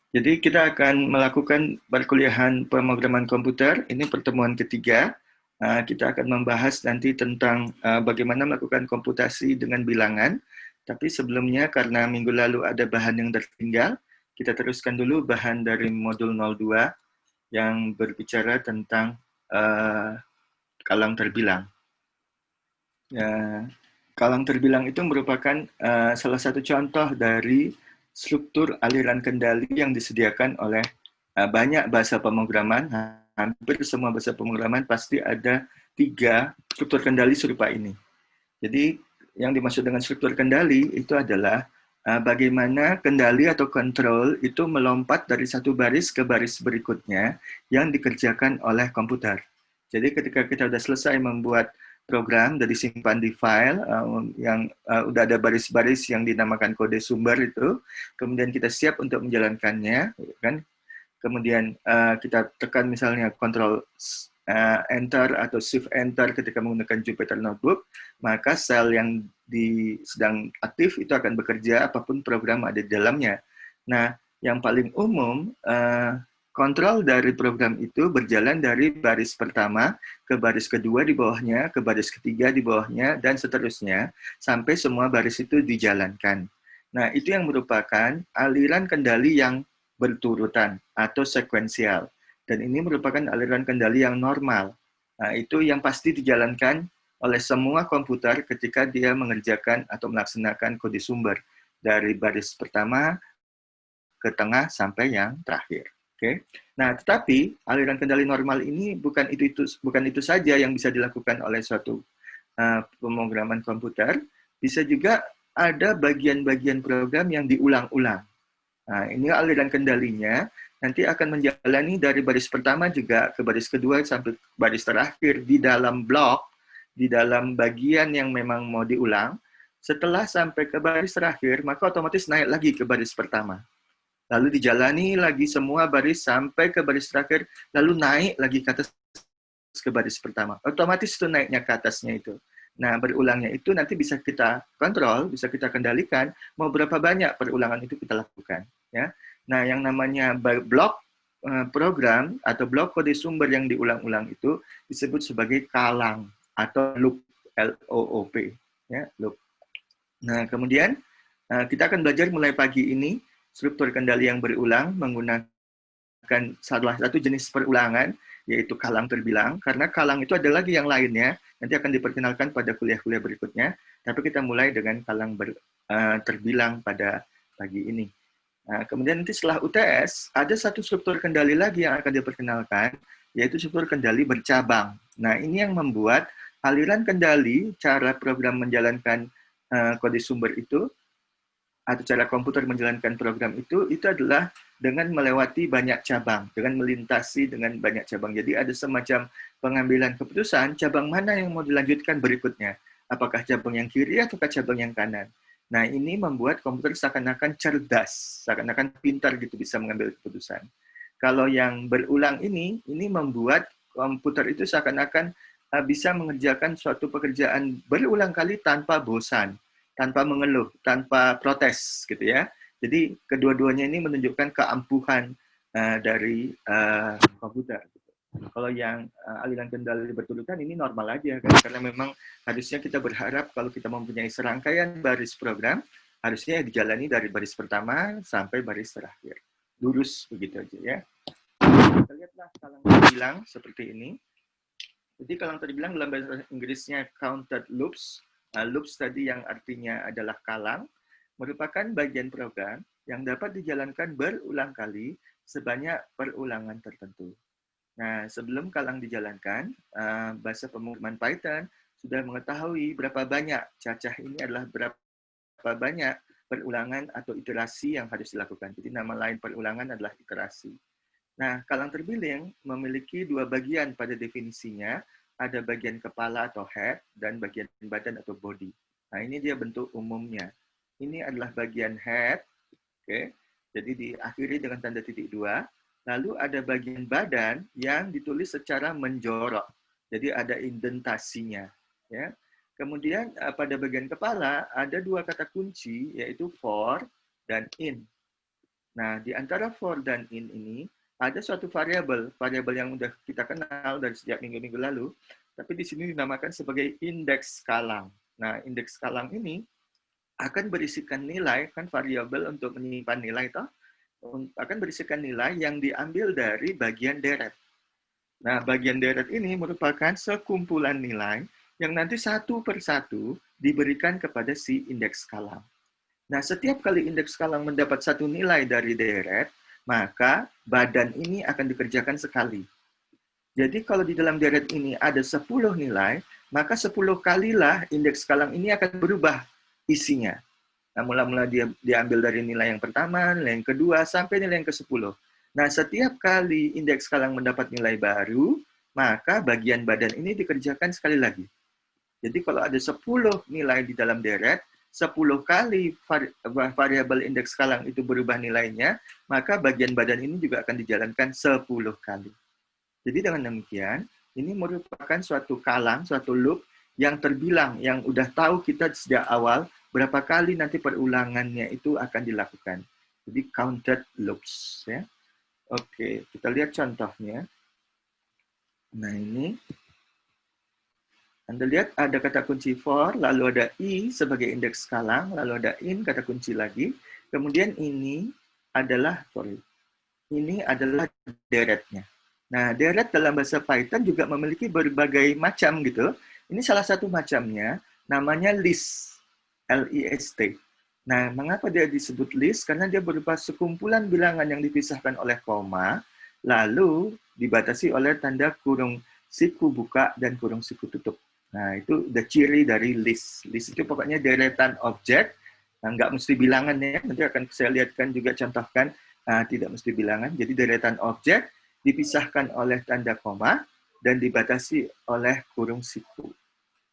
Jadi kita akan melakukan perkuliahan pemrograman komputer. Ini pertemuan ketiga. Kita akan membahas nanti tentang bagaimana melakukan komputasi dengan bilangan. Tapi sebelumnya karena minggu lalu ada bahan yang tertinggal, kita teruskan dulu bahan dari modul 02 yang berbicara tentang kalang terbilang. Ya, kalang terbilang itu merupakan salah satu contoh dari struktur aliran kendali yang disediakan oleh banyak bahasa pemrograman. Hampir semua bahasa pemrograman pasti ada 3 struktur kendali serupa ini. Jadi yang dimaksud dengan struktur kendali itu adalah bagaimana kendali atau kontrol itu melompat dari satu baris ke baris berikutnya yang dikerjakan oleh komputer. Jadi ketika kita sudah selesai membuat program dan disimpan di file yang udah ada baris-baris yang dinamakan kode sumber itu, kemudian kita siap untuk menjalankannya, kan? Kemudian kita tekan misalnya Ctrl Enter atau Shift Enter ketika menggunakan Jupyter Notebook, maka sel yang sedang aktif itu akan bekerja apapun program ada di dalamnya. Nah, yang paling umum, kontrol dari program itu berjalan dari baris pertama ke baris kedua di bawahnya, ke baris ketiga di bawahnya, dan seterusnya, sampai semua baris itu dijalankan. Nah, itu yang merupakan aliran kendali yang berturutan atau sekuensial. Dan ini merupakan aliran kendali yang normal. Nah, itu yang pasti dijalankan oleh semua komputer ketika dia mengerjakan atau melaksanakan kode sumber dari baris pertama ke tengah sampai yang terakhir. Oke. Nah, tetapi aliran kendali normal ini bukan itu saja yang bisa dilakukan oleh suatu pemrograman komputer, bisa juga ada bagian-bagian program yang diulang-ulang. Nah, ini aliran kendalinya nanti akan menjalani dari baris pertama juga ke baris kedua sampai baris terakhir di dalam blok, di dalam bagian yang memang mau diulang. Setelah sampai ke baris terakhir, maka otomatis naik lagi ke baris pertama. Lalu dijalani lagi semua baris sampai ke baris terakhir, lalu naik lagi ke atas ke baris pertama. Otomatis itu naiknya ke atasnya itu. Nah, berulangnya itu nanti bisa kita kontrol, bisa kita kendalikan mau berapa banyak perulangan itu kita lakukan. Ya. Nah, yang namanya blok program atau blok kode sumber yang diulang-ulang itu disebut sebagai kalang atau loop, L-O-O-P. Ya, loop. Nah, kemudian kita akan belajar mulai pagi ini struktur kendali yang berulang menggunakan salah satu jenis perulangan, yaitu kalang terbilang, karena kalang itu ada lagi yang lainnya, nanti akan diperkenalkan pada kuliah-kuliah berikutnya, tapi kita mulai dengan kalang terbilang pada pagi ini. Nah, kemudian nanti setelah UTS, ada satu struktur kendali lagi yang akan diperkenalkan, yaitu struktur kendali bercabang. Nah, ini yang membuat aliran kendali, cara program menjalankan kode sumber itu, atau cara komputer menjalankan program itu adalah dengan melewati banyak cabang, dengan melintasi dengan banyak cabang. Jadi ada semacam pengambilan keputusan, cabang mana yang mau dilanjutkan berikutnya. Apakah cabang yang kiri atau cabang yang kanan. Nah, ini membuat komputer seakan-akan cerdas, seakan-akan pintar gitu bisa mengambil keputusan. Kalau yang berulang ini membuat komputer itu seakan-akan bisa mengerjakan suatu pekerjaan berulang kali tanpa bosan, tanpa mengeluh, tanpa protes, gitu ya. Jadi kedua-duanya ini menunjukkan keampuhan dari komputer. Gitu. Kalau yang aliran kendali berturutan ini normal aja, kan? Karena memang harusnya kita berharap kalau kita mempunyai serangkaian baris program, harusnya dijalani dari baris pertama sampai baris terakhir. Lurus begitu aja ya. Kita lihatlah kalang terbilang seperti ini. Jadi kalang terbilang dalam bahasa Inggrisnya counted loops. Loops tadi yang artinya adalah kalang, merupakan bagian program yang dapat dijalankan berulang kali sebanyak perulangan tertentu. Nah, sebelum kalang dijalankan, bahasa pemrograman Python sudah mengetahui berapa banyak cacah ini adalah berapa banyak perulangan atau iterasi yang harus dilakukan. Jadi nama lain perulangan adalah iterasi. Nah, kalang terbilang memiliki dua bagian pada definisinya, ada bagian kepala atau head dan bagian badan atau body. Nah, ini dia bentuk umumnya. Ini adalah bagian head, oke. Jadi diakhiri dengan tanda titik dua. Lalu ada bagian badan yang ditulis secara menjorok. Jadi ada indentasinya, ya. Kemudian pada bagian kepala ada dua kata kunci yaitu for dan in. Nah, di antara for dan in ini, ada suatu variabel yang udah kita kenal dari sejak minggu-minggu lalu, tapi di sini dinamakan sebagai indeks skalang. Nah, indeks skalang ini akan berisikan nilai, kan variabel untuk menyimpan nilai, toh, akan berisikan nilai yang diambil dari bagian deret. Nah, bagian deret ini merupakan sekumpulan nilai yang nanti satu persatu diberikan kepada si indeks skalang. Nah, setiap kali indeks skalang mendapat satu nilai dari deret, maka badan ini akan dikerjakan sekali. Jadi kalau di dalam deret ini ada 10 nilai, maka 10 kalilah indeks skalang ini akan berubah isinya. Nah, mula-mula dia diambil dari nilai yang pertama, nilai yang kedua, sampai nilai yang ke-10. Nah, setiap kali indeks skalang mendapat nilai baru, maka bagian badan ini dikerjakan sekali lagi. Jadi kalau ada 10 nilai di dalam deret, 10 kali variabel indeks skalang itu berubah nilainya, maka bagian badan ini juga akan dijalankan 10 kali. Jadi dengan demikian, ini merupakan suatu kalang, suatu loop yang terbilang, yang udah tahu kita sejak awal berapa kali nanti perulangannya itu akan dilakukan. Jadi counted loops. Ya. Oke, kita lihat contohnya. Nah ini, Anda lihat ada kata kunci for, lalu ada i sebagai indeks skalang, lalu ada in kata kunci lagi. Kemudian ini adalah deretnya. Nah, deret dalam bahasa Python juga memiliki berbagai macam gitu. Ini salah satu macamnya, namanya list, L-I-S-T. Nah, mengapa dia disebut list? Karena dia berupa sekumpulan bilangan yang dipisahkan oleh koma, lalu dibatasi oleh tanda kurung siku buka dan kurung siku tutup. Nah, itu the ciri dari list. List itu pokoknya deretan objek, nah, nggak mesti bilangan ya, nanti akan saya lihatkan juga contohkan, tidak mesti bilangan, jadi deretan objek, dipisahkan oleh tanda koma dan dibatasi oleh kurung siku.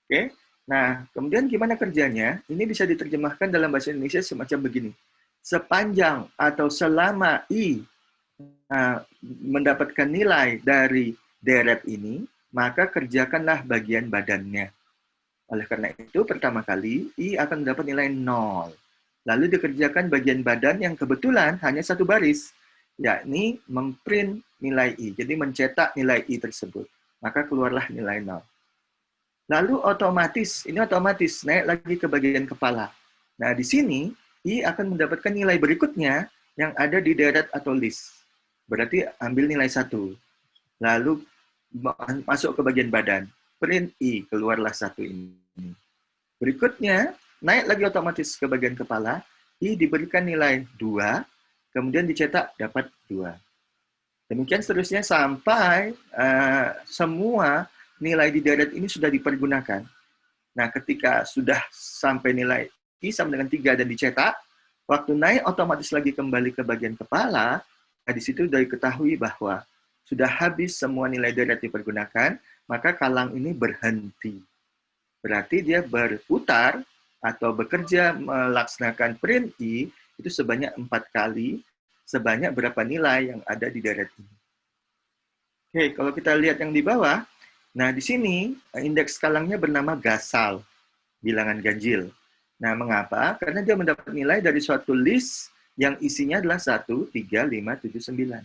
Oke. Nah, kemudian gimana kerjanya? Ini bisa diterjemahkan dalam bahasa Indonesia semacam begini. Sepanjang atau selama i mendapatkan nilai dari deret ini, maka kerjakanlah bagian badannya. Oleh karena itu, pertama kali i akan mendapat nilai 0. Lalu dikerjakan bagian badan yang kebetulan hanya satu baris, yakni memprint nilai I. Jadi mencetak nilai I tersebut. Maka keluarlah nilai 0. Lalu ini otomatis naik lagi ke bagian kepala. Nah, di sini I akan mendapatkan nilai berikutnya yang ada di deret atau list. Berarti ambil nilai 1. Lalu masuk ke bagian badan. Print I, keluarlah 1 ini. Berikutnya, naik lagi otomatis ke bagian kepala. I diberikan nilai 2, kemudian dicetak dapat 2. Demikian seterusnya sampai semua nilai di deret ini sudah dipergunakan. Nah, ketika sudah sampai nilai I sama dengan 3 dan dicetak, waktu naik otomatis lagi kembali ke bagian kepala, nah di situ sudah diketahui bahwa sudah habis semua nilai deret dipergunakan, maka kalang ini berhenti. Berarti dia berputar atau bekerja melaksanakan print I itu sebanyak 4 kali, sebanyak berapa nilai yang ada di deret ini. Oke, kalau kita lihat yang di bawah, nah di sini indeks skalangnya bernama Gasal, bilangan ganjil. Nah, mengapa? Karena dia mendapat nilai dari suatu list yang isinya adalah 1, 3, 5, 7, 9.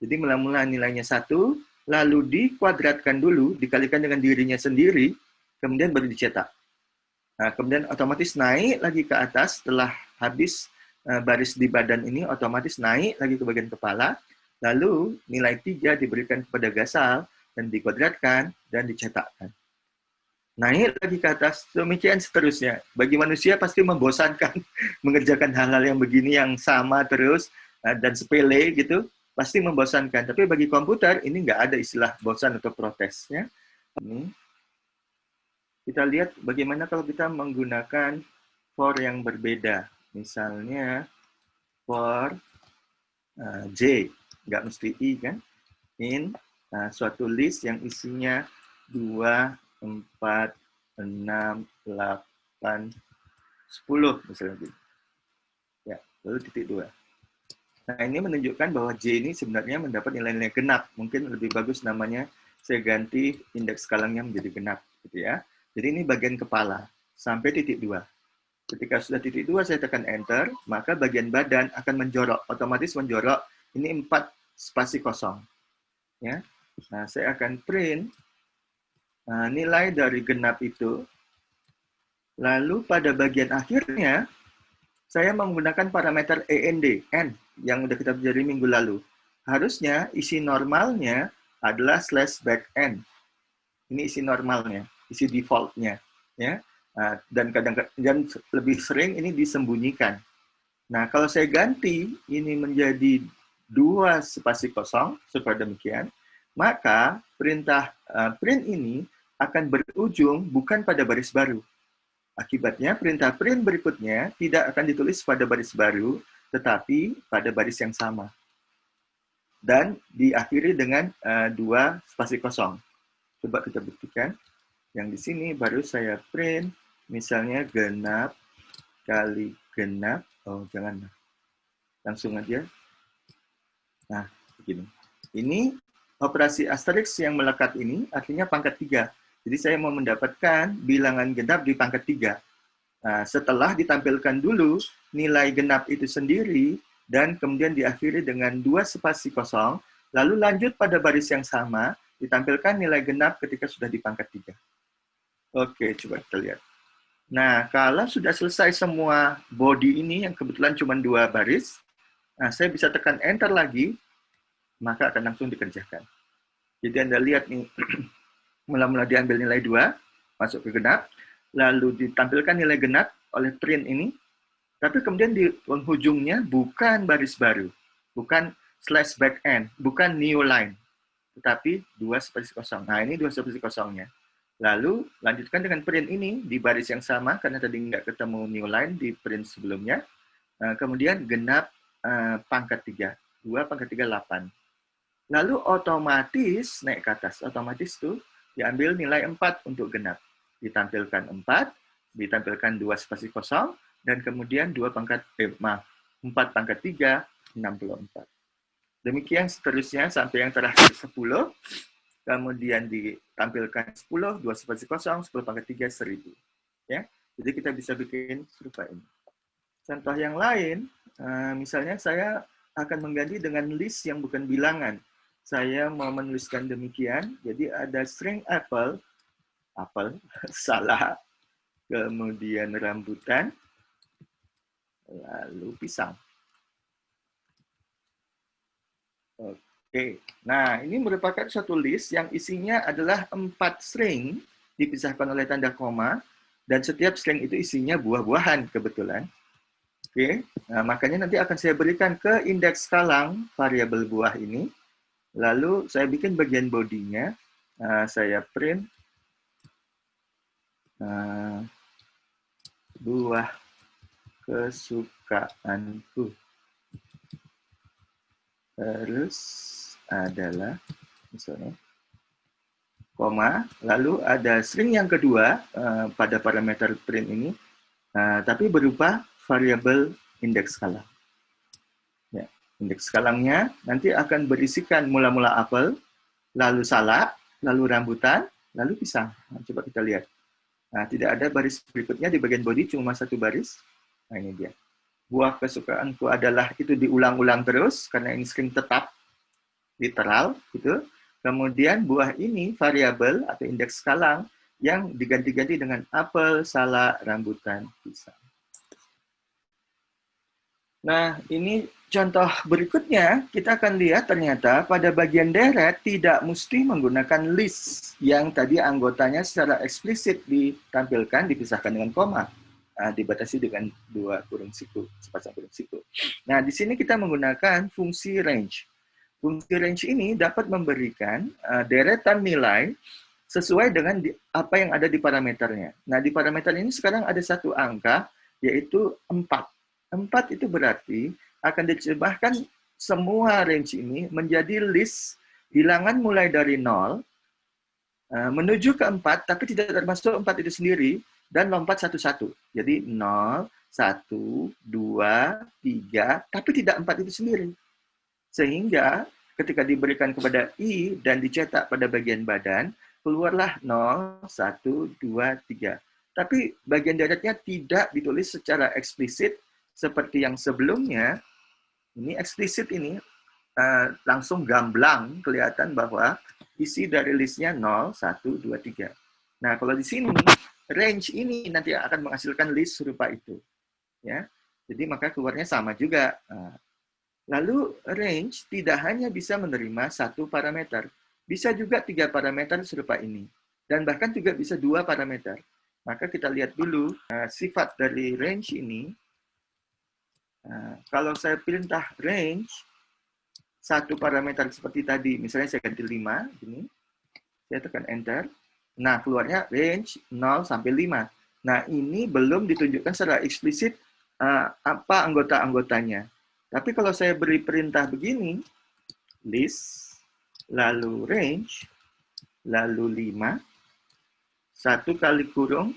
Jadi mula-mula nilainya 1, lalu dikuadratkan dulu, dikalikan dengan dirinya sendiri, kemudian baru dicetak. Nah, kemudian otomatis naik lagi ke atas setelah habis baris di badan ini, otomatis naik lagi ke bagian kepala, lalu nilai 3 diberikan kepada Gasal dan dikuadratkan dan dicetakkan. Naik lagi ke atas, demikian seterusnya. Bagi manusia pasti membosankan mengerjakan hal-hal yang begini yang sama terus dan sepele gitu, pasti membosankan. Tapi bagi komputer ini nggak ada istilah bosan atau protes. Ya. Ini kita lihat bagaimana kalau kita menggunakan for yang berbeda. Misalnya for J, nggak mesti I kan? In suatu list yang isinya 2, 4, 6, 8, 10 misalnya gitu. Ya, lalu titik 2. Nah, ini menunjukkan bahwa J ini sebenarnya mendapat nilai-nilai genap. Mungkin lebih bagus namanya saya ganti indeks skalangnya menjadi genap gitu ya. Jadi ini bagian kepala sampai titik 2. Ketika sudah titik 2, saya tekan Enter, maka bagian badan akan menjorok, otomatis menjorok. Ini 4 spasi kosong. Ya. Nah, saya akan print nilai dari genap itu. Lalu pada bagian akhirnya, saya menggunakan parameter END, N, yang sudah kita pelajari minggu lalu. Harusnya isi normalnya adalah /backend. Ini isi normalnya, isi defaultnya, ya. Nah, dan kadang-kadang lebih sering ini disembunyikan. Nah, kalau saya ganti ini menjadi 2 spasi kosong, seperti demikian, maka perintah print ini akan berujung bukan pada baris baru. Akibatnya, perintah print berikutnya tidak akan ditulis pada baris baru, tetapi pada baris yang sama. Dan diakhiri dengan 2 spasi kosong. Coba kita buktikan. Yang di sini baru saya print, misalnya genap kali genap. Oh, jangan. Langsung aja. Nah, begini. Ini operasi asterisk yang melekat ini artinya pangkat 3. Jadi saya mau mendapatkan bilangan genap di pangkat 3. Nah, setelah ditampilkan dulu nilai genap itu sendiri, dan kemudian diakhiri dengan 2 spasi kosong, lalu lanjut pada baris yang sama, ditampilkan nilai genap ketika sudah di pangkat 3. Oke, coba kita lihat. Nah, kalau sudah selesai semua body ini, yang kebetulan cuma 2 baris, nah, saya bisa tekan Enter lagi, maka akan langsung dikerjakan. Jadi Anda lihat nih, mula-mula diambil nilai 2, masuk ke genap, lalu ditampilkan nilai genap oleh print ini, tapi kemudian di penghujungnya bukan baris baru, bukan /backend, bukan new line, tetapi 2 spasi kosong. Nah, ini 2 spasi kosongnya. Lalu lanjutkan dengan print ini di baris yang sama, karena tadi nggak ketemu new line di print sebelumnya. Kemudian genap pangkat 3. 2 pangkat 3, 8. Lalu otomatis naik ke atas. Otomatis tuh diambil nilai 4 untuk genap. Ditampilkan 4, ditampilkan 2 spasi kosong, dan kemudian 4 pangkat 3, 64. Demikian seterusnya sampai yang terakhir 10. Kemudian ditampilkan 10, 2 spasi kosong, 10 pangkat 3, 1000. Ya, jadi kita bisa bikin serupa ini. Contoh yang lain, misalnya saya akan mengganti dengan list yang bukan bilangan. Saya mau menuliskan demikian, jadi ada string apple, salah, kemudian rambutan, lalu pisang. Oke, nah ini merupakan suatu list yang isinya adalah 4 string dipisahkan oleh tanda koma, dan setiap string itu isinya buah-buahan kebetulan. Oke, nah, makanya nanti akan saya berikan ke indeks skalang variabel buah ini, lalu saya bikin bagian bodinya, saya print buah kesukaanku. Terus adalah misalnya koma, lalu ada string yang kedua pada parameter print ini, tapi berupa variabel indeks skalang. Ya, indeks skalangnya nanti akan berisikan mula-mula apel, lalu salak, lalu rambutan, lalu pisang. Nah, coba kita lihat. Nah, tidak ada baris berikutnya di bagian body, cuma 1 baris. Nah, ini dia. Buah kesukaanku adalah itu diulang-ulang terus, karena ini string tetap, literal, gitu. Kemudian buah ini variabel atau indeks skalang yang diganti-ganti dengan apel, salak, rambutan, pisang. Nah, ini contoh berikutnya, kita akan lihat ternyata pada bagian deret tidak mesti menggunakan list yang tadi anggotanya secara eksplisit ditampilkan, dipisahkan dengan koma. Dibatasi dengan 2 kurung siku, sepasang kurung siku. Nah, di sini kita menggunakan fungsi range. Fungsi range ini dapat memberikan deretan nilai sesuai dengan apa yang ada di parameternya. Nah, di parameter ini sekarang ada 1 angka, yaitu 4. 4 itu berarti akan diterjemahkan semua range ini menjadi list bilangan mulai dari 0 menuju ke 4, tapi tidak termasuk 4 itu sendiri, dan lompat satu-satu. Jadi 0, 1, 2, 3, tapi tidak 4 itu sendiri. Sehingga ketika diberikan kepada I dan dicetak pada bagian badan, keluarlah 0, 1, 2, 3. Tapi bagian deretnya tidak ditulis secara eksplisit seperti yang sebelumnya. Ini eksplisit ini langsung gamblang kelihatan bahwa isi dari listnya 0, 1, 2, 3. Nah, kalau di sini range ini nanti akan menghasilkan list serupa itu. Ya. Jadi maka keluarnya sama juga. Lalu range tidak hanya bisa menerima satu parameter, bisa juga 3 parameter serupa ini. Dan bahkan juga bisa 2 parameter. Maka kita lihat dulu sifat dari range ini. Kalau saya perintah range, satu parameter seperti tadi, misalnya saya ganti 5, gini, saya tekan enter. Nah, keluarnya range 0 sampai 5. Nah, ini belum ditunjukkan secara eksplisit apa anggota-anggotanya. Tapi kalau saya beri perintah begini, list, lalu range, lalu 5, 1 kali kurung,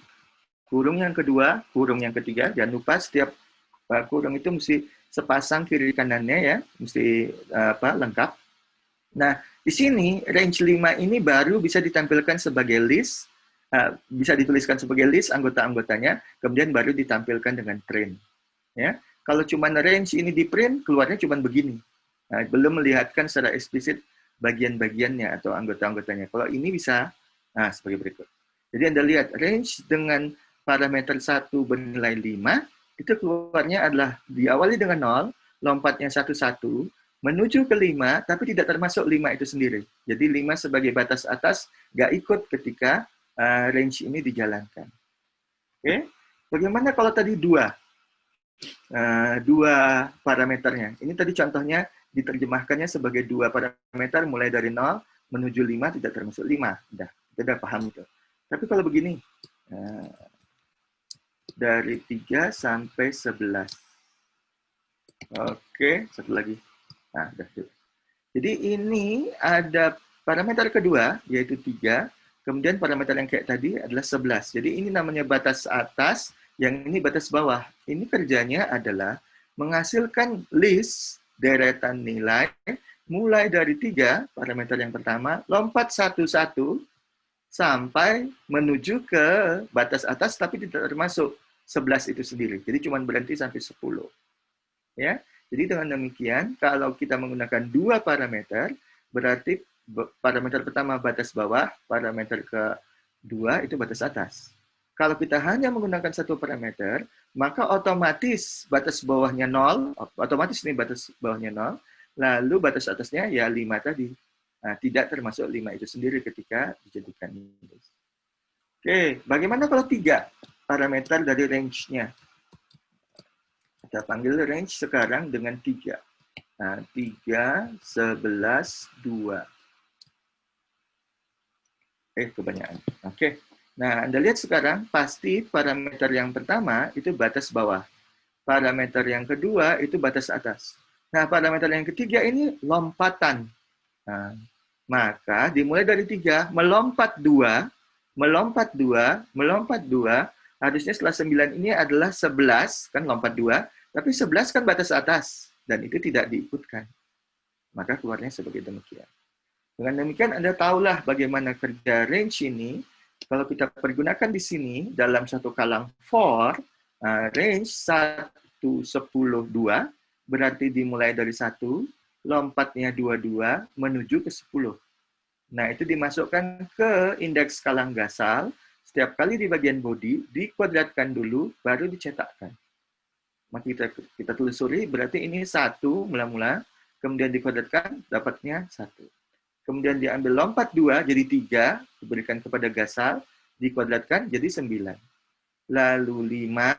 kurung yang kedua, kurung yang ketiga. Jangan lupa setiap kurung itu mesti sepasang kiri kanannya ya, mesti lengkap. Nah, di sini range 5 ini baru bisa ditampilkan sebagai list, bisa dituliskan sebagai list anggota-anggotanya, kemudian baru ditampilkan dengan print. Ya, kalau cuma range ini di print, keluarnya cuma begini. Nah, belum melihatkan secara eksplisit bagian-bagiannya atau anggota-anggotanya. Kalau ini bisa, nah sebagai berikut. Jadi Anda lihat range dengan parameter 1 bernilai 5, itu keluarnya adalah diawali dengan 0, lompatnya 1, 1, menuju ke 5, tapi tidak termasuk 5 itu sendiri. Jadi 5 sebagai batas atas nggak ikut ketika range ini dijalankan. Oke, bagaimana kalau tadi 2? 2 parameternya. Ini tadi contohnya diterjemahkannya sebagai 2 parameter mulai dari 0 menuju 5 tidak termasuk 5. Udah, kita udah paham itu. Tapi kalau begini, dari 3 sampai 11. Oke, satu lagi. Nah, udah. Jadi ini ada parameter kedua, yaitu 3. Kemudian parameter yang kayak tadi adalah 11. Jadi ini namanya batas atas, yang ini batas bawah. Ini kerjanya adalah menghasilkan list deretan nilai mulai dari 3, parameter yang pertama, lompat 1-1, sampai menuju ke batas atas, tapi tidak termasuk 11 itu sendiri. Jadi cuma berhenti sampai 10. Ya. Jadi dengan demikian, kalau kita menggunakan 2 parameter, berarti parameter pertama batas bawah, parameter kedua itu batas atas. Kalau kita hanya menggunakan 1 parameter, maka otomatis batas bawahnya 0, otomatis ini batas bawahnya 0, lalu batas atasnya ya 5 tadi. Nah, tidak termasuk 5 itu sendiri ketika dijadikan list. Oke, bagaimana kalau 3 parameter dari range-nya? Kita panggil range sekarang dengan 3. Nah, 3, 11, 2. Kebanyakan. Oke. Nah, Anda lihat sekarang, pasti parameter yang pertama itu batas bawah. Parameter yang kedua itu batas atas. Nah, parameter yang ketiga ini lompatan. Nah, maka dimulai dari 3, melompat 2, melompat 2, melompat 2, harusnya setelah 9 ini adalah 11, kan lompat 2, tapi 11 kan batas atas, dan itu tidak diikutkan. Maka keluarnya sebagai demikian. Dengan demikian, Anda tahulah bagaimana kerja range ini. Kalau kita pergunakan di sini, dalam satu kalang for, range 1, 10, 2, berarti dimulai dari 1, lompatnya 22, menuju ke 10. Nah, itu dimasukkan ke indeks kalang Gasal. Setiap kali di bagian body, dikuadratkan dulu, baru dicetakkan. Maka kita telusuri, berarti ini 1 mula-mula, kemudian dikuadratkan, dapatnya 1. Kemudian diambil lompat 2, jadi 3, diberikan kepada Gasal, dikuadratkan, jadi 9. Lalu 5,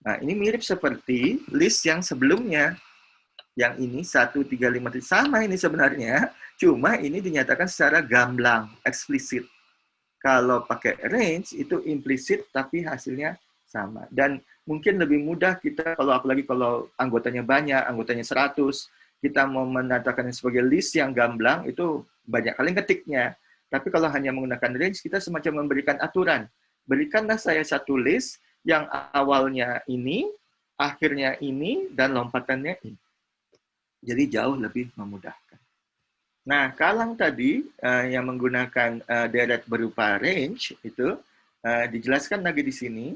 nah ini mirip seperti list yang sebelumnya. Yang ini 1, 3, 5, sama ini sebenarnya, cuma ini dinyatakan secara gamblang, eksplisit. Kalau pakai range, itu implisit, tapi hasilnya sama. Dan mungkin lebih mudah kita, apalagi kalau anggotanya banyak, anggotanya 100, kita mau menatakannya sebagai list yang gamblang, itu banyak kali ketiknya. Tapi kalau hanya menggunakan range, kita semacam memberikan aturan. Berikanlah saya satu list yang awalnya ini, akhirnya ini, dan lompatannya ini. Jadi jauh lebih memudahkan. Nah, kalang tadi yang menggunakan deret berupa range, itu Dijelaskan lagi di sini.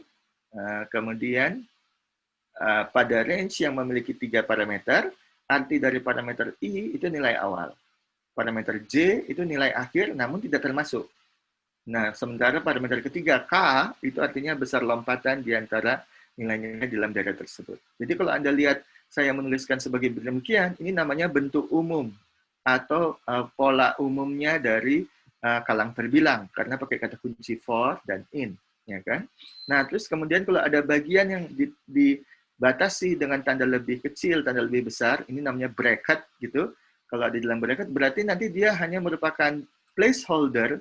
Kemudian pada range yang memiliki 3 parameter, arti dari parameter I itu nilai awal. Parameter J itu nilai akhir, namun tidak termasuk. Nah, sementara parameter ketiga, K, itu artinya besar lompatan di antara nilai-nilai dalam deret tersebut. Jadi kalau Anda lihat saya menuliskan sebagai demikian, ini namanya bentuk umum atau pola umumnya dari kalang terbilang, karena pakai kata kunci for dan in. Ya kan? Nah, terus kemudian kalau ada bagian yang dibatasi dengan tanda lebih kecil, tanda lebih besar, ini namanya bracket gitu. Kalau ada di dalam bracket, berarti nanti dia hanya merupakan placeholder,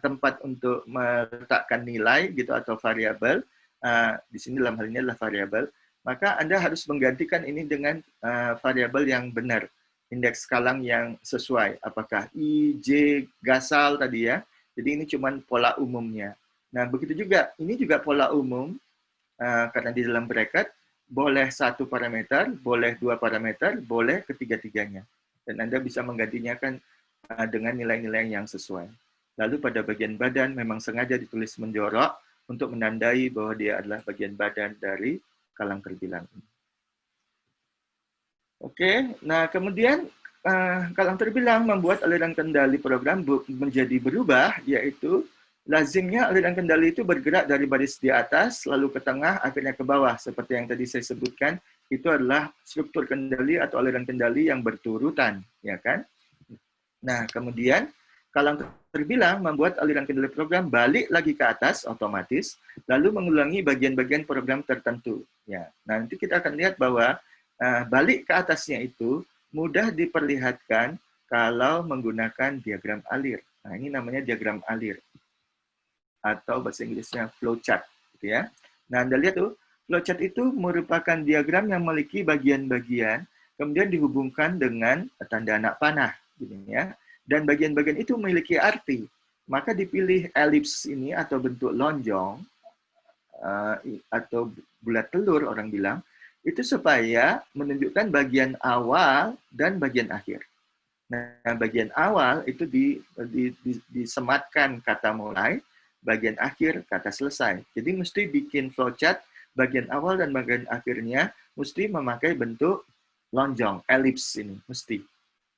tempat untuk meletakkan nilai gitu atau variabel. Di sini dalam hal ini adalah variabel. Maka Anda harus menggantikan ini dengan variabel yang benar, indeks skalang yang sesuai. Apakah I, J, Gasal tadi ya. Jadi ini cuma pola umumnya. Nah, begitu juga, ini juga pola umum, karena di dalam bracket, boleh 1 parameter, boleh 2 parameter, boleh ketiga-tiganya. Dan Anda bisa menggantinya kan dengan nilai-nilai yang sesuai. Lalu pada bagian badan memang sengaja ditulis menjorok untuk menandai bahwa dia adalah bagian badan dari kalang terbilang ini. Oke, nah kemudian kalang terbilang membuat aliran kendali program menjadi berubah, yaitu lazimnya aliran kendali itu bergerak dari baris di atas, lalu ke tengah, akhirnya ke bawah. Seperti yang tadi saya sebutkan, itu adalah struktur kendali atau aliran kendali yang berturutan, ya kan? Nah, kemudian kalang terbilang membuat aliran kendali program balik lagi ke atas otomatis, lalu mengulangi bagian-bagian program tertentu. Ya, nanti kita akan lihat bahwa balik ke atasnya itu mudah diperlihatkan kalau menggunakan diagram alir. Nah, ini namanya diagram alir atau bahasa Inggrisnya flowchart, gitu ya. Nah, Anda lihat tuh, flowchart itu merupakan diagram yang memiliki bagian-bagian kemudian dihubungkan dengan tanda anak panah, gitu ya. Dan bagian-bagian itu memiliki arti. Maka dipilih elips ini atau bentuk lonjong atau bulat telur orang bilang, itu supaya menunjukkan bagian awal dan bagian akhir. Nah, bagian awal itu disematkan kata mulai, bagian akhir kata selesai. Jadi mesti bikin flowchart bagian awal dan bagian akhirnya mesti memakai bentuk lonjong, elips ini, mesti.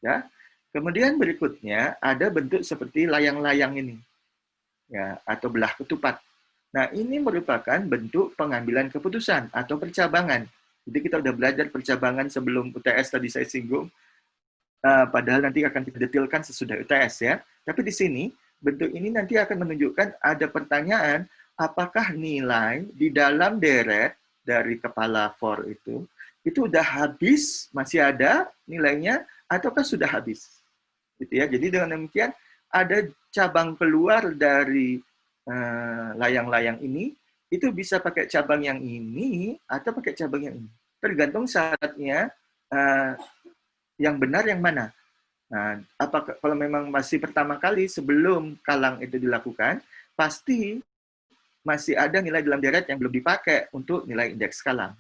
Ya. Kemudian berikutnya ada bentuk seperti layang-layang ini, ya, atau belah ketupat. Nah, ini merupakan bentuk pengambilan keputusan atau percabangan. Jadi kita udah belajar percabangan sebelum UTS tadi saya singgung, padahal nanti akan kita detailkan sesudah UTS ya. Tapi di sini, bentuk ini nanti akan menunjukkan ada pertanyaan, apakah nilai di dalam deret dari kepala for itu udah habis, masih ada nilainya, ataukah sudah habis? Gitu ya. Jadi dengan demikian, ada cabang keluar dari layang-layang ini, itu bisa pakai cabang yang ini, atau pakai cabang yang ini. Tergantung syaratnya, yang benar yang mana. Nah, apakah kalau memang masih pertama kali sebelum kalang itu dilakukan, pasti masih ada nilai dalam deret yang belum dipakai untuk nilai indeks kalang.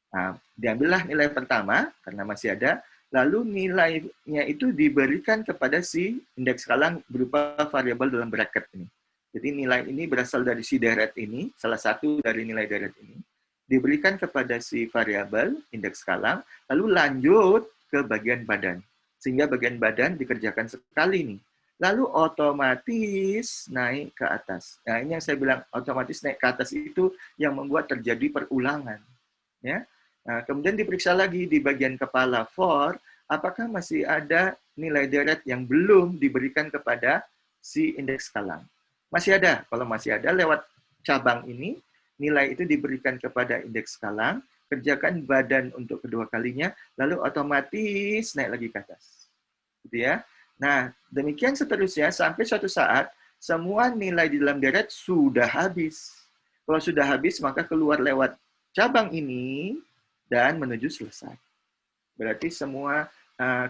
Nah, diambillah nilai pertama karena masih ada, lalu nilainya itu diberikan kepada si indeks kalang berupa variabel dalam bracket ini. Jadi nilai ini berasal dari si deret ini, salah satu dari nilai deret ini, diberikan kepada si variabel indeks kalang, lalu lanjut ke bagian badan. Sehingga bagian badan dikerjakan sekali nih. Lalu otomatis naik ke atas. Nah, ini yang saya bilang otomatis naik ke atas itu yang membuat terjadi perulangan. Ya. Nah, kemudian diperiksa lagi di bagian kepala for, apakah masih ada nilai deret yang belum diberikan kepada si indeks kalang. Masih ada. Kalau masih ada, lewat cabang ini, nilai itu diberikan kepada indeks kalang, kerjakan badan untuk kedua kalinya, lalu otomatis naik lagi ke atas. Gitu ya. Nah, demikian seterusnya sampai suatu saat semua nilai di dalam deret sudah habis. Kalau sudah habis, maka keluar lewat cabang ini dan menuju selesai. Berarti semua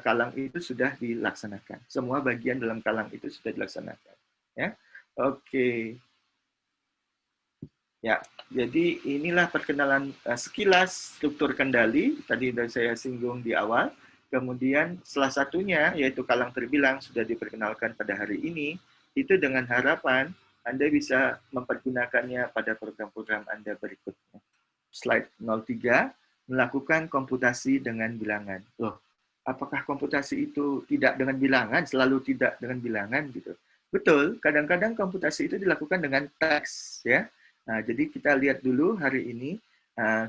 kalang itu sudah dilaksanakan. Semua bagian dalam kalang itu sudah dilaksanakan. Ya, oke. Ya, jadi inilah perkenalan sekilas struktur kendali. Tadi sudah saya singgung di awal. Kemudian salah satunya, yaitu kalang terbilang, sudah diperkenalkan pada hari ini. Itu dengan harapan Anda bisa mempergunakannya pada program-program Anda berikutnya. Slide 03, melakukan komputasi dengan bilangan. Loh, apakah komputasi itu tidak dengan bilangan, selalu tidak dengan bilangan gitu? Betul, kadang-kadang komputasi itu dilakukan dengan teks ya. Nah, jadi kita lihat dulu hari ini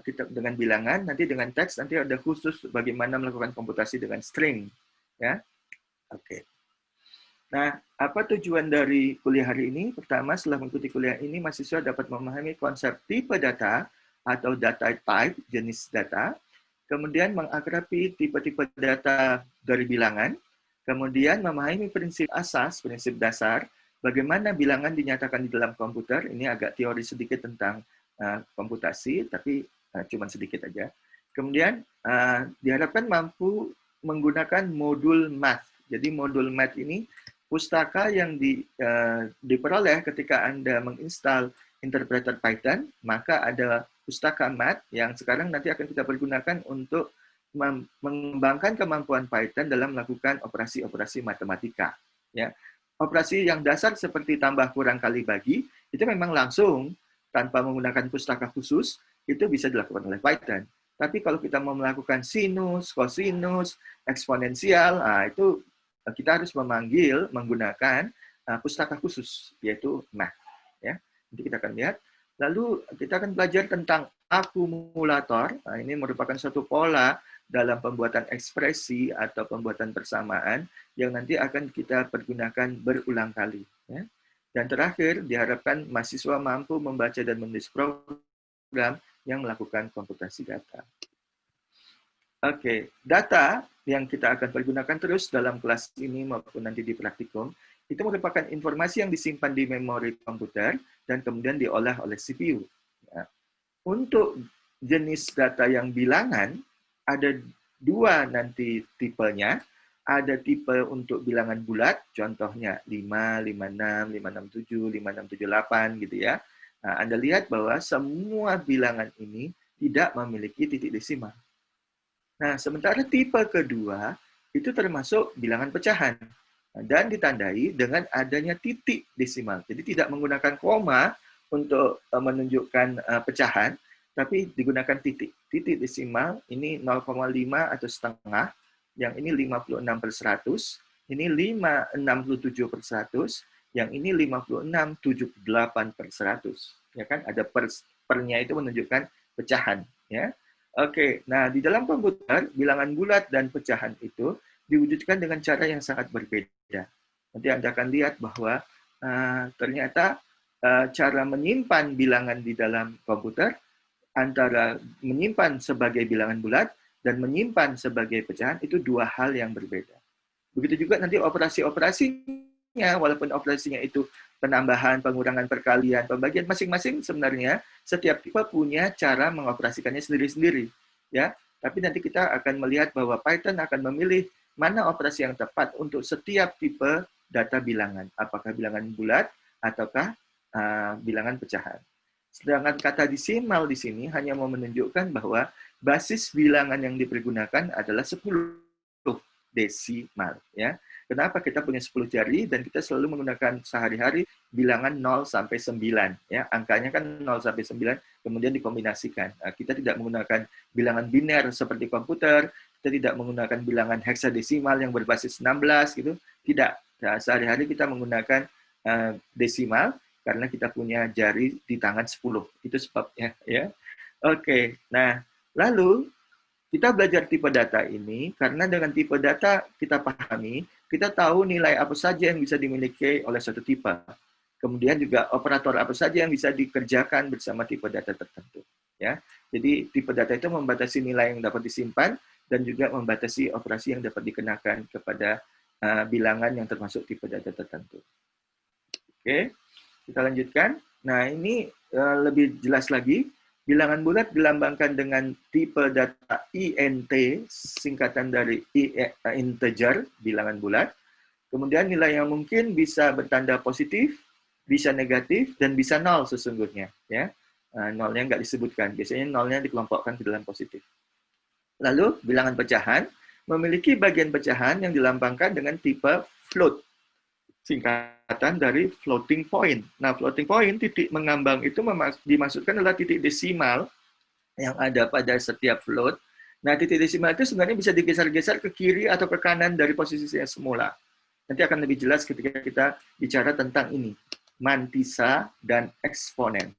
kita dengan bilangan, nanti dengan teks, nanti ada khusus bagaimana melakukan komputasi dengan string ya. Oke. Nah, apa tujuan dari kuliah hari ini? Pertama, setelah mengikuti kuliah ini, mahasiswa dapat memahami konsep tipe data atau data type, jenis data, kemudian mengakrabi tipe-tipe data dari bilangan, kemudian memahami prinsip asas, prinsip dasar, bagaimana bilangan dinyatakan di dalam komputer. Ini agak teori sedikit tentang komputasi, tapi cuma sedikit aja. Kemudian diharapkan mampu menggunakan modul math. Jadi modul math ini pustaka yang diperoleh ketika Anda menginstal interpreter Python, maka ada pustaka math yang sekarang nanti akan kita pergunakan untuk mengembangkan kemampuan Python dalam melakukan operasi-operasi matematika. Ya. Operasi yang dasar seperti tambah, kurang, kali, bagi, itu memang langsung tanpa menggunakan pustaka khusus, itu bisa dilakukan oleh Python. Tapi kalau kita mau melakukan sinus, kosinus, eksponensial, itu kita harus menggunakan pustaka khusus, yaitu math. Ya. Nanti kita akan lihat. Lalu kita akan belajar tentang akumulator. Nah, ini merupakan suatu pola dalam pembuatan ekspresi atau pembuatan persamaan yang nanti akan kita pergunakan berulang kali. Ya. Dan terakhir, diharapkan mahasiswa mampu membaca dan menulis program yang melakukan komputasi data. Oke, data yang kita akan pergunakan terus dalam kelas ini maupun nanti di praktikum, itu merupakan informasi yang disimpan di memori komputer dan kemudian diolah oleh CPU. Ya. Untuk jenis data yang bilangan, ada dua nanti tipenya. Ada tipe untuk bilangan bulat, contohnya 5, 56, 567, 5678 gitu ya. Nah, Anda lihat bahwa semua bilangan ini tidak memiliki titik desimal. Nah, sementara tipe kedua itu termasuk bilangan pecahan dan ditandai dengan adanya titik desimal. Jadi tidak menggunakan koma untuk menunjukkan pecahan, tapi digunakan titik. Titik desimal ini 0,5 atau setengah, yang ini 56/100, ini 567/100, yang ini 5678/100. Ya kan, ada pernya itu menunjukkan pecahan. Ya. Oke, nah di dalam komputer, bilangan bulat dan pecahan itu diwujudkan dengan cara yang sangat berbeda. Nanti Anda akan lihat bahwa ternyata cara menyimpan bilangan di dalam komputer antara menyimpan sebagai bilangan bulat dan menyimpan sebagai pecahan itu dua hal yang berbeda. Begitu juga nanti operasi-operasinya, walaupun operasinya itu penambahan, pengurangan, perkalian, pembagian, masing-masing sebenarnya setiap tipe punya cara mengoperasikannya sendiri-sendiri. Ya, tapi nanti kita akan melihat bahwa Python akan memilih mana operasi yang tepat untuk setiap tipe data bilangan. Apakah bilangan bulat ataukah bilangan pecahan. Sedangkan kata desimal di sini hanya mau menunjukkan bahwa basis bilangan yang dipergunakan adalah 10 desimal. Ya. Kenapa kita punya 10 jari dan kita selalu menggunakan sehari-hari bilangan 0 sampai 9. Ya. Angkanya kan 0 sampai 9, kemudian dikombinasikan. Nah, kita tidak menggunakan bilangan biner seperti komputer, kita tidak menggunakan bilangan heksadesimal yang berbasis 16, gitu. Tidak. Nah, sehari-hari kita menggunakan desimal, karena kita punya jari di tangan 10. Itu sebabnya. Ya. Oke, nah lalu kita belajar tipe data ini karena dengan tipe data kita pahami, kita tahu nilai apa saja yang bisa dimiliki oleh suatu tipe. Kemudian juga operator apa saja yang bisa dikerjakan bersama tipe data tertentu. Ya, jadi tipe data itu membatasi nilai yang dapat disimpan dan juga membatasi operasi yang dapat dikenakan kepada bilangan yang termasuk tipe data tertentu. Oke. Kita lanjutkan. Nah, ini lebih jelas lagi. Bilangan bulat dilambangkan dengan tipe data INT, singkatan dari integer, bilangan bulat. Kemudian nilai yang mungkin bisa bertanda positif, bisa negatif, dan bisa nol sesungguhnya. Ya. Nolnya nggak disebutkan. Biasanya nolnya dikelompokkan ke dalam positif. Lalu, bilangan pecahan memiliki bagian pecahan yang dilambangkan dengan tipe float. singkatan dari floating point. Nah, floating point, titik mengambang itu dimaksudkan adalah titik desimal yang ada pada setiap float. Nah, titik desimal itu sebenarnya bisa digeser-geser ke kiri atau ke kanan dari posisi yang semula. Nanti akan lebih jelas ketika kita bicara tentang ini, mantisa dan eksponen.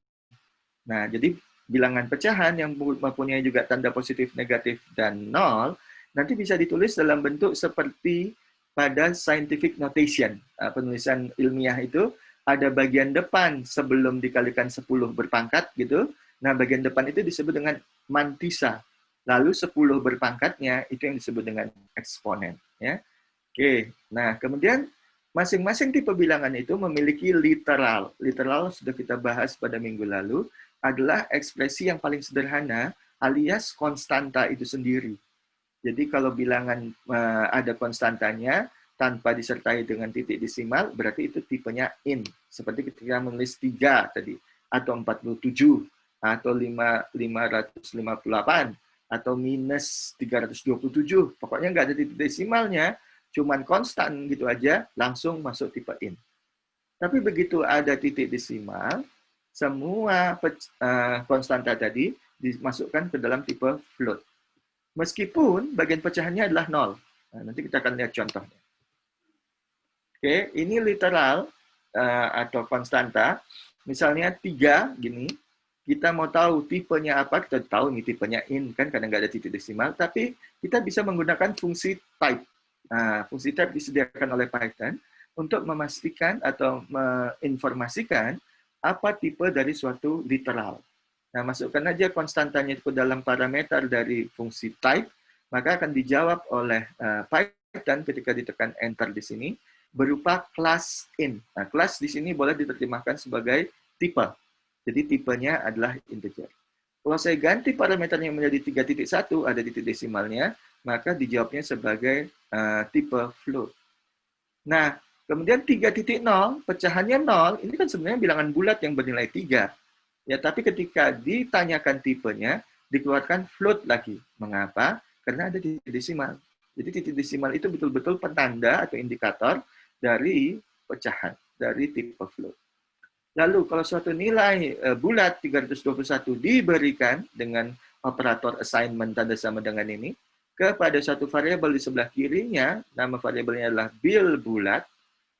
Nah, jadi bilangan pecahan yang mempunyai juga tanda positif, negatif, dan nol, nanti bisa ditulis dalam bentuk seperti pada scientific notation. Penulisan ilmiah itu ada bagian depan sebelum dikalikan 10 berpangkat gitu. Nah, bagian depan itu disebut dengan mantisa. Lalu 10 berpangkatnya itu yang disebut dengan eksponen. Ya. Oke, nah kemudian masing-masing tipe bilangan itu memiliki literal. Literal sudah kita bahas pada minggu lalu, adalah ekspresi yang paling sederhana alias konstanta itu sendiri. Jadi kalau bilangan ada konstantanya tanpa disertai dengan titik desimal, berarti itu tipenya in. Seperti ketika menulis 3 tadi, atau 47, atau 558, atau minus 327. Pokoknya nggak ada titik desimalnya, cuman konstan gitu aja, langsung masuk tipe in. Tapi begitu ada titik desimal, semua konstanta tadi dimasukkan ke dalam tipe float. Meskipun bagian pecahannya adalah 0. Nah, nanti kita akan lihat contohnya. Oke, ini literal atau konstanta. Misalnya 3, gini. Kita mau tahu tipenya apa, kita tahu ini tipenya in, kan karena nggak ada titik desimal. Tapi kita bisa menggunakan fungsi type. Nah, fungsi type disediakan oleh Python untuk memastikan atau menginformasikan apa tipe dari suatu literal. Nah, masukkan aja konstantanya ke dalam parameter dari fungsi type, maka akan dijawab oleh Python ketika ditekan enter di sini, berupa class in. Nah, class di sini boleh diterjemahkan sebagai tipe. Jadi tipenya adalah integer. Kalau saya ganti parameternya menjadi 3.1, ada titik desimalnya, maka dijawabnya sebagai tipe float. Nah, kemudian 3.0, pecahannya 0, ini kan sebenarnya bilangan bulat yang bernilai 3. Ya, tapi ketika ditanyakan tipenya, dikeluarkan float lagi. Mengapa? Karena ada titik desimal. Jadi titik desimal itu betul-betul petanda atau indikator dari pecahan, dari tipe float. Lalu kalau suatu nilai bulat 321 diberikan dengan operator assignment tanda sama dengan ini, kepada suatu variabel di sebelah kirinya, nama variabelnya adalah bil bulat,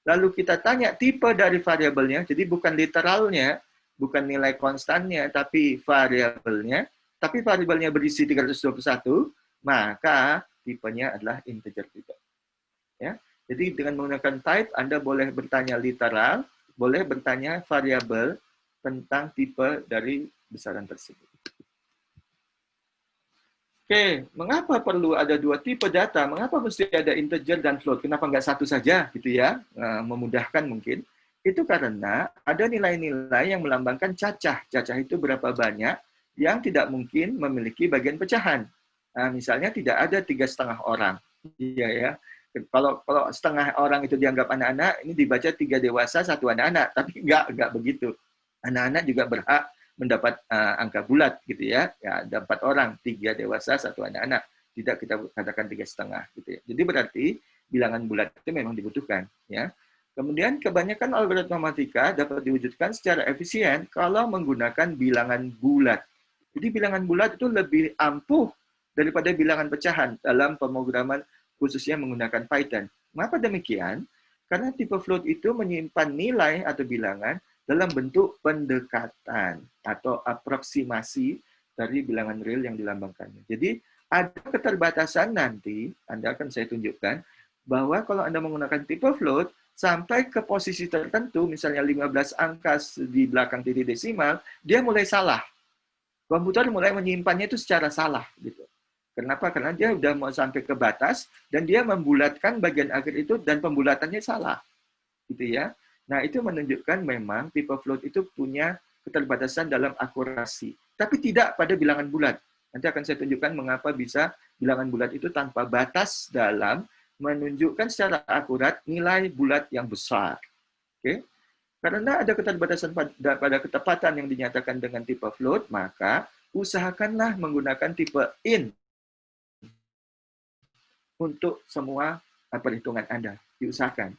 lalu kita tanya tipe dari variabelnya, jadi bukan literalnya, bukan nilai konstannya, tapi variabelnya, tapi variabelnya berisi 321, maka tipenya adalah integer juga. Ya. Jadi dengan menggunakan type, Anda boleh bertanya literal, boleh bertanya variabel tentang tipe dari besaran tersebut. Oke, mengapa perlu ada 2 tipe data? Mengapa mesti ada integer dan float? Kenapa nggak satu saja, gitu ya? Memudahkan mungkin. Itu karena ada nilai-nilai yang melambangkan cacah. Cacah itu berapa banyak yang tidak mungkin memiliki bagian pecahan. Nah, misalnya tidak ada 3,5 orang. Iya ya. Kalau setengah orang itu dianggap anak-anak, ini dibaca 3 dewasa, 1 anak-anak. Tapi nggak begitu. Anak-anak juga berhak mendapat angka bulat gitu ya. Ya, ada 4 orang, 3 dewasa, 1 anak-anak. Tidak kita katakan 3,5 gitu ya. Jadi berarti bilangan bulat itu memang dibutuhkan ya. Kemudian kebanyakan algoritma matematika dapat diwujudkan secara efisien kalau menggunakan bilangan bulat. Jadi bilangan bulat itu lebih ampuh daripada bilangan pecahan dalam pemrograman khususnya menggunakan Python. Mengapa demikian? Karena tipe float itu menyimpan nilai atau bilangan dalam bentuk pendekatan atau aproksimasi dari bilangan real yang dilambangkannya. Jadi ada keterbatasan nanti, Anda akan saya tunjukkan, bahwa kalau Anda menggunakan tipe float, sampai ke posisi tertentu, misalnya 15 angka di belakang titik desimal, dia mulai salah. Komputer mulai menyimpannya itu secara salah. Gitu. Kenapa? Karena dia udah mau sampai ke batas, dan dia membulatkan bagian akhir itu, dan pembulatannya salah. Gitu ya. Nah, itu menunjukkan memang tipe float itu punya keterbatasan dalam akurasi. Tapi tidak pada bilangan bulat. Nanti akan saya tunjukkan mengapa bisa bilangan bulat itu tanpa batas dalam menunjukkan secara akurat nilai bulat yang besar. Oke? Karena ada keterbatasan pada ketepatan yang dinyatakan dengan tipe float, maka usahakanlah menggunakan tipe in untuk semua perhitungan Anda. Diusahakan.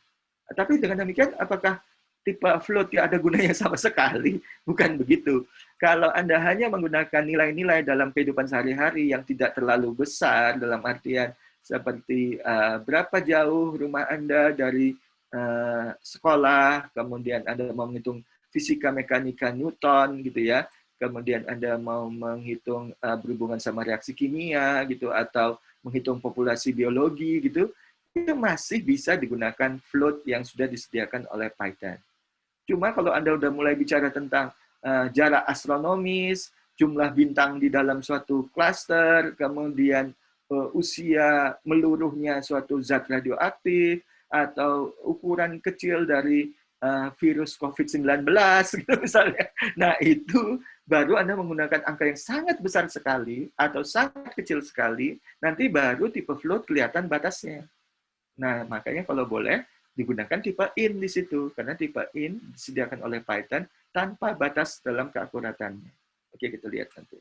Tapi dengan demikian, apakah tipe float tidak ada gunanya sama sekali? Bukan begitu. Kalau Anda hanya menggunakan nilai-nilai dalam kehidupan sehari-hari yang tidak terlalu besar, dalam artian seperti berapa jauh rumah Anda dari sekolah, kemudian Anda mau menghitung fisika mekanika Newton, gitu ya, kemudian Anda mau menghitung berhubungan sama reaksi kimia, gitu, atau menghitung populasi biologi, gitu, itu masih bisa digunakan float yang sudah disediakan oleh Python. Cuma kalau Anda udah mulai bicara tentang jarak astronomis, jumlah bintang di dalam suatu klaster, kemudian usia meluruhnya suatu zat radioaktif, atau ukuran kecil dari virus COVID-19, gitu misalnya. Nah, itu baru Anda menggunakan angka yang sangat besar sekali, atau sangat kecil sekali, nanti baru tipe float kelihatan batasnya. Nah, makanya kalau boleh, digunakan tipe in di situ, karena tipe in disediakan oleh Python tanpa batas dalam keakuratannya. Oke, kita lihat nanti.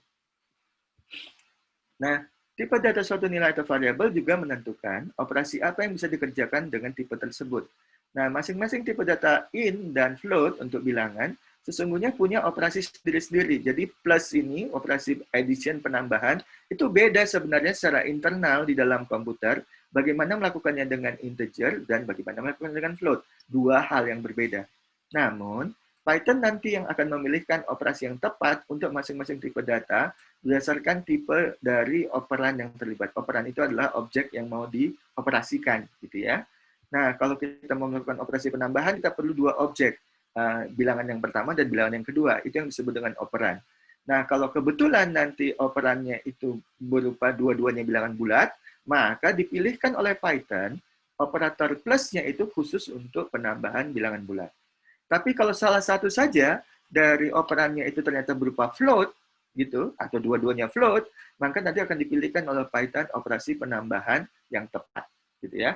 Nah, tipe data suatu nilai atau variabel juga menentukan operasi apa yang bisa dikerjakan dengan tipe tersebut. Nah, masing-masing tipe data in dan float untuk bilangan sesungguhnya punya operasi sendiri-sendiri. Jadi plus ini, operasi addition penambahan, itu beda sebenarnya secara internal di dalam komputer, bagaimana melakukannya dengan integer dan bagaimana melakukannya dengan float. Dua hal yang berbeda. Namun, Python nanti yang akan memilihkan operasi yang tepat untuk masing-masing tipe data berdasarkan tipe dari operan yang terlibat. Operan itu adalah objek yang mau dioperasikan, gitu ya. Nah, kalau kita mau melakukan operasi penambahan, kita perlu dua objek, bilangan yang pertama dan bilangan yang kedua. Itu yang disebut dengan operan. Nah, kalau kebetulan nanti operannya itu berupa dua-duanya bilangan bulat, maka dipilihkan oleh Python operator plusnya itu khusus untuk penambahan bilangan bulat. Tapi kalau salah satu saja dari operannya itu ternyata berupa float, gitu, atau dua-duanya float, maka nanti akan dipilihkan oleh Python operasi penambahan yang tepat, gitu ya.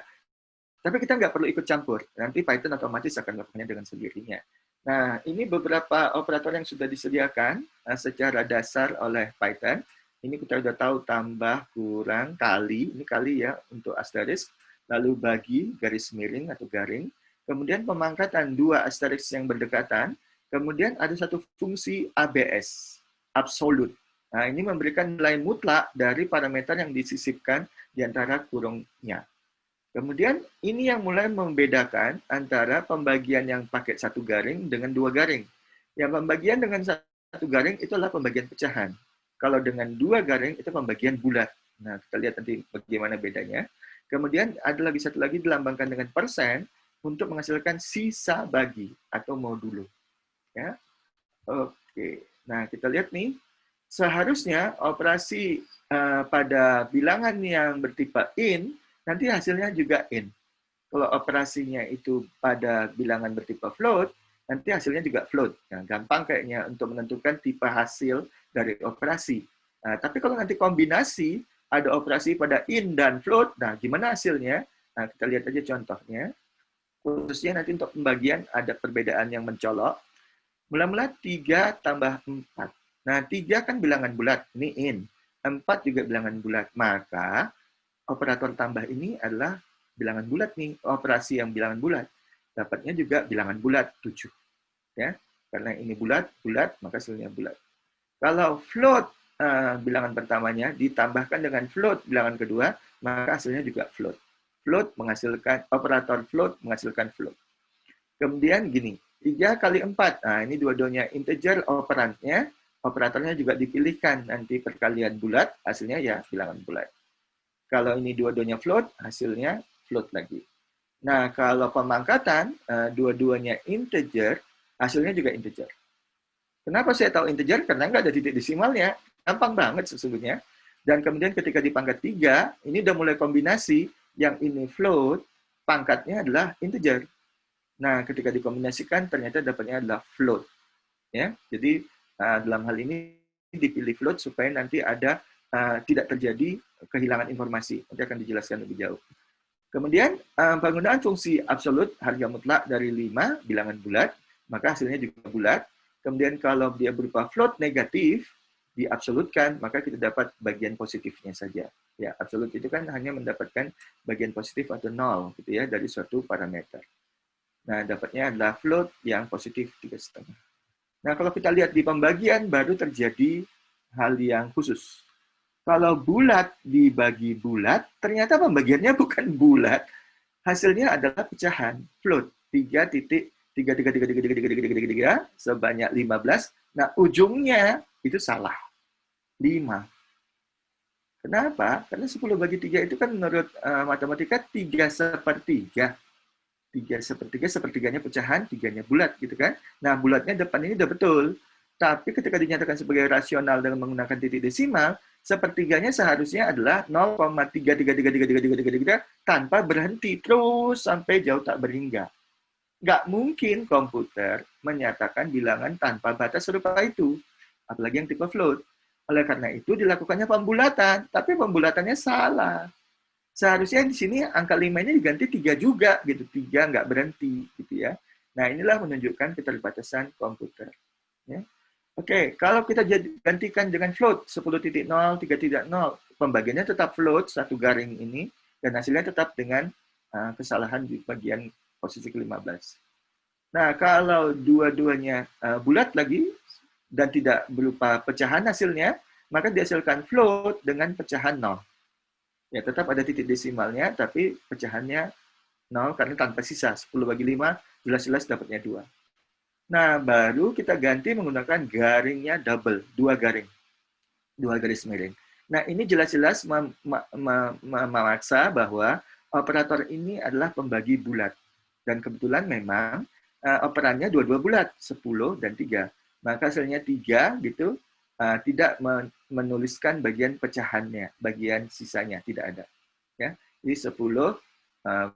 Tapi kita nggak perlu ikut campur. Nanti Python otomatis akan melakukannya dengan sendirinya. Nah, ini beberapa operator yang sudah disediakan secara dasar oleh Python. Ini kita sudah tahu tambah, kurang, kali. Ini kali ya untuk asterisk. Lalu bagi, garis miring atau garing. Kemudian pemangkatan dua asterisk yang berdekatan. Kemudian ada satu fungsi ABS, absolute. Nah, ini memberikan nilai mutlak dari parameter yang disisipkan di antara kurungnya. Kemudian ini yang mulai membedakan antara pembagian yang pakai satu garing dengan dua garing. Yang pembagian dengan satu garing itu adalah pembagian pecahan. Kalau dengan dua garing itu pembagian bulat. Nah, kita lihat nanti bagaimana bedanya. Kemudian ada lagi satu lagi dilambangkan dengan persen untuk menghasilkan sisa bagi atau modulo. Ya. Oke. Nah, kita lihat nih. Seharusnya operasi pada bilangan yang bertipe in nanti hasilnya juga in. Kalau operasinya itu pada bilangan bertipe float, nanti hasilnya juga float. Nah, gampang kayaknya untuk menentukan tipe hasil dari operasi. Nah, tapi kalau nanti kombinasi, ada operasi pada in dan float, nah gimana hasilnya? Nah, kita lihat aja contohnya. Khususnya nanti untuk pembagian ada perbedaan yang mencolok. Mula-mula 3 tambah 4. Nah, 3 kan bilangan bulat, ini in. 4 juga bilangan bulat. Maka operator tambah ini adalah bilangan bulat nih, operasi yang bilangan bulat. Dapatnya juga bilangan bulat 7. Ya. Karena ini bulat, maka hasilnya bulat. Kalau float bilangan pertamanya ditambahkan dengan float bilangan kedua, maka hasilnya juga float. Float menghasilkan, operator float menghasilkan float. Kemudian gini, 3 kali 4. Nah, ini dua-duanya integer operannya, operatornya juga dipilihkan. Nanti perkalian bulat, hasilnya ya bilangan bulat. Kalau ini dua-duanya float, hasilnya float lagi. Nah, kalau pemangkatan, dua-duanya integer, hasilnya juga integer. Kenapa saya tahu integer? Karena nggak ada titik desimalnya. Gampang banget sesungguhnya. Dan kemudian ketika dipangkat 3, ini udah mulai kombinasi. Yang ini float, pangkatnya adalah integer. Nah, ketika dikombinasikan, ternyata dapatnya adalah float. Ya, jadi dalam hal ini dipilih float supaya nanti ada tidak terjadi kehilangan informasi. Nanti akan dijelaskan lebih jauh. Kemudian penggunaan fungsi absolut harga mutlak dari 5 bilangan bulat, maka hasilnya juga bulat. Kemudian kalau dia berupa float negatif, diabsolutkan, maka kita dapat bagian positifnya saja. Ya, absolut itu kan hanya mendapatkan bagian positif atau nol gitu ya dari suatu parameter. Nah, dapatnya adalah float yang positif 3,5. Nah, kalau kita lihat di pembagian, baru terjadi hal yang khusus. Kalau bulat dibagi bulat, ternyata pembagiannya bukan bulat, hasilnya adalah pecahan, float, 3,3333333 sebanyak 15. Nah, ujungnya itu salah, 5. Kenapa? Karena 10 bagi 3 itu kan menurut matematika 3/3. 3/3, sepertiganya pecahan, 3-nya bulat gitu kan. Nah, bulatnya depan ini udah betul. Tapi ketika dinyatakan sebagai rasional dengan menggunakan titik desimal, sepertiganya seharusnya adalah 0,3333333 tanpa berhenti terus sampai jauh tak berhingga. Nggak mungkin komputer menyatakan bilangan tanpa batas serupa itu, apalagi yang tipe float. Oleh karena itu dilakukannya pembulatan, tapi pembulatannya salah. Seharusnya di sini angka 5 ini diganti 3 juga, gitu. 3 nggak berhenti, gitu ya. Nah, inilah menunjukkan keterbatasan komputer. Ya. Oke, kalau kita gantikan dengan float 10.0, 3.0, pembagiannya tetap float, satu garing ini, dan hasilnya tetap dengan kesalahan di bagian posisi ke-15. Nah, kalau dua-duanya bulat lagi, dan tidak berupa pecahan hasilnya, maka dihasilkan float dengan pecahan 0. Ya, tetap ada titik desimalnya, tapi pecahannya 0 karena tanpa sisa. 10 bagi 5, jelas-jelas dapatnya 2. Nah, baru kita ganti menggunakan garingnya double, 2 garing. 2 garis miring. Nah, ini jelas-jelas memaksa bahwa operator ini adalah pembagi bulat. Dan kebetulan memang operannya dua-dua bulat, 10 dan 3. Maka hasilnya 3 gitu, tidak menuliskan bagian pecahannya, bagian sisanya tidak ada. Ya, jadi 10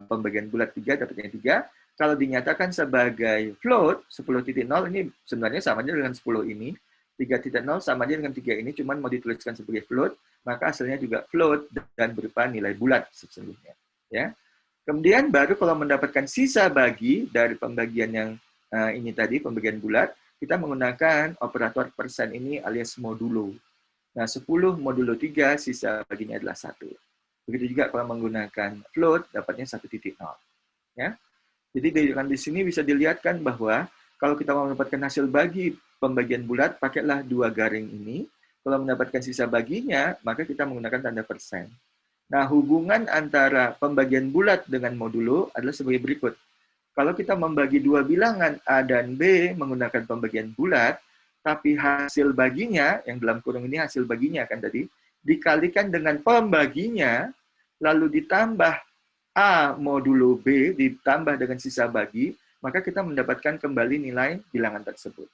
pembagian bulat 3 dapatnya 3. Kalau dinyatakan sebagai float 10.0 ini sebenarnya sama aja dengan 10 ini. 3.0 sama aja dengan 3 ini, cuman mau dituliskan sebagai float, maka hasilnya juga float dan berupa nilai bulat sesungguhnya. Ya. Kemudian baru kalau mendapatkan sisa bagi dari pembagian yang ini tadi, pembagian bulat, kita menggunakan operator persen ini alias modulo. Nah, 10 modulo 3, sisa baginya adalah 1. Begitu juga kalau menggunakan float, dapatnya 1.0. Ya. Jadi di sini bisa dilihatkan bahwa kalau kita mau mendapatkan hasil bagi pembagian bulat, pakailah 2 garing ini. Kalau mendapatkan sisa baginya, maka kita menggunakan tanda persen. Nah, hubungan antara pembagian bulat dengan modulo adalah sebagai berikut. Kalau kita membagi 2 bilangan A dan B menggunakan pembagian bulat, tapi hasil baginya, yang dalam kurung ini hasil baginya kan tadi, dikalikan dengan pembaginya, lalu ditambah A modulo B, ditambah dengan sisa bagi, maka kita mendapatkan kembali nilai bilangan tersebut.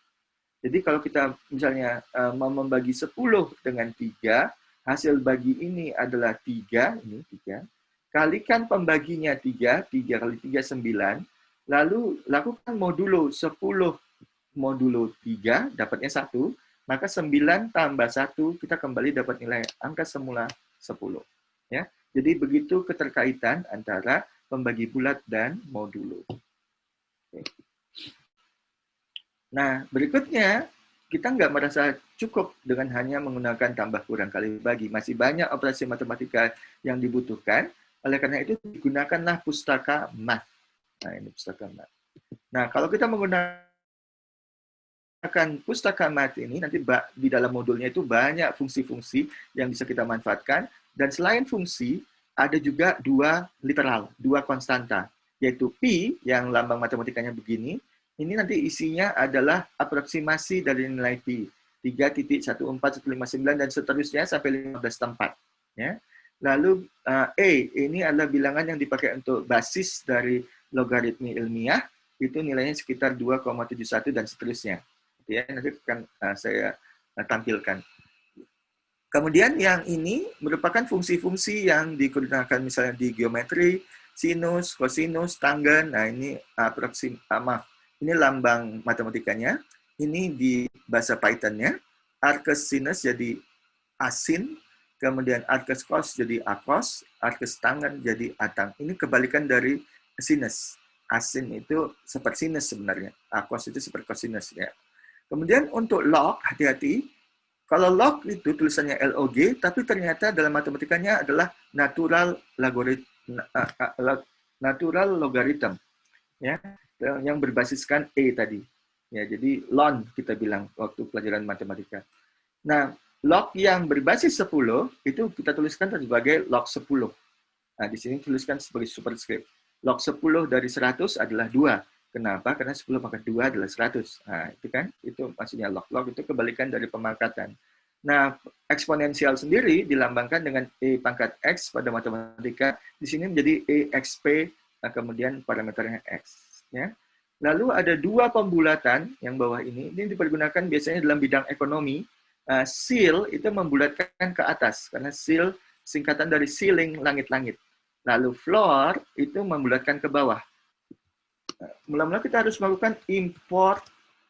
Jadi kalau kita misalnya mau membagi 10 dengan 3, hasil bagi ini adalah 3, ini 3, kalikan pembaginya 3, 3 kali 3, 9, lalu lakukan modulo 10 modulo 3, dapatnya 1, maka 9 tambah 1, kita kembali dapat nilai angka semula 10. Ya. Jadi begitu keterkaitan antara pembagi bulat dan modulo. Oke. Nah, berikutnya, kita nggak merasa cukup dengan hanya menggunakan tambah kurang kali bagi. Masih banyak operasi matematika yang dibutuhkan, oleh karena itu digunakanlah pustaka math. Nah, ini pustaka math. Nah, kalau kita menggunakan pustaka math ini, nanti di dalam modulnya itu banyak fungsi-fungsi yang bisa kita manfaatkan. Dan selain fungsi, ada juga 2 literal, 2 konstanta, yaitu Pi, yang lambang matematikanya begini. Ini nanti isinya adalah aproksimasi dari nilai Pi. 3.14159 dan seterusnya sampai 15 tempat. Ya. Lalu E, ini adalah bilangan yang dipakai untuk basis dari logaritmi ilmiah, itu nilainya sekitar 2,71 dan seterusnya. Ya, nanti akan saya tampilkan. Kemudian yang ini merupakan fungsi-fungsi yang digunakan misalnya di geometri, sinus, kosinus, tanggen. Nah, ini ini lambang matematikanya. Ini di bahasa Python-nya. Arcus sinus jadi asin, kemudian arcus cos jadi acos, arcus tanggen jadi atang. Ini kebalikan dari sinus. Asin itu seperti sinus sebenarnya. Acos itu seperti cosinus ya. Kemudian untuk log, hati-hati. Kalau log itu tulisannya LOG, tapi ternyata dalam matematikanya adalah natural logarithm. Ya. yang berbasiskan E tadi. Ya, jadi ln kita bilang waktu pelajaran matematika. Nah, log yang berbasis 10 itu kita tuliskan sebagai log 10. Nah, di sini tuliskan sebagai superscript. Log 10 dari 100 adalah 2. Kenapa? Karena 10 pangkat 2 adalah 100. Nah, itu kan, itu maksudnya log-log itu kebalikan dari pemangkatan. Nah, eksponensial sendiri dilambangkan dengan E pangkat X pada matematika. Di sini menjadi EXP, kemudian parameternya X. Ya. Lalu ada dua pembulatan yang bawah ini dipergunakan biasanya dalam bidang ekonomi. Seal itu membulatkan ke atas, karena seal singkatan dari ceiling, langit-langit. Lalu floor itu membulatkan ke bawah. Mula-mula kita harus melakukan import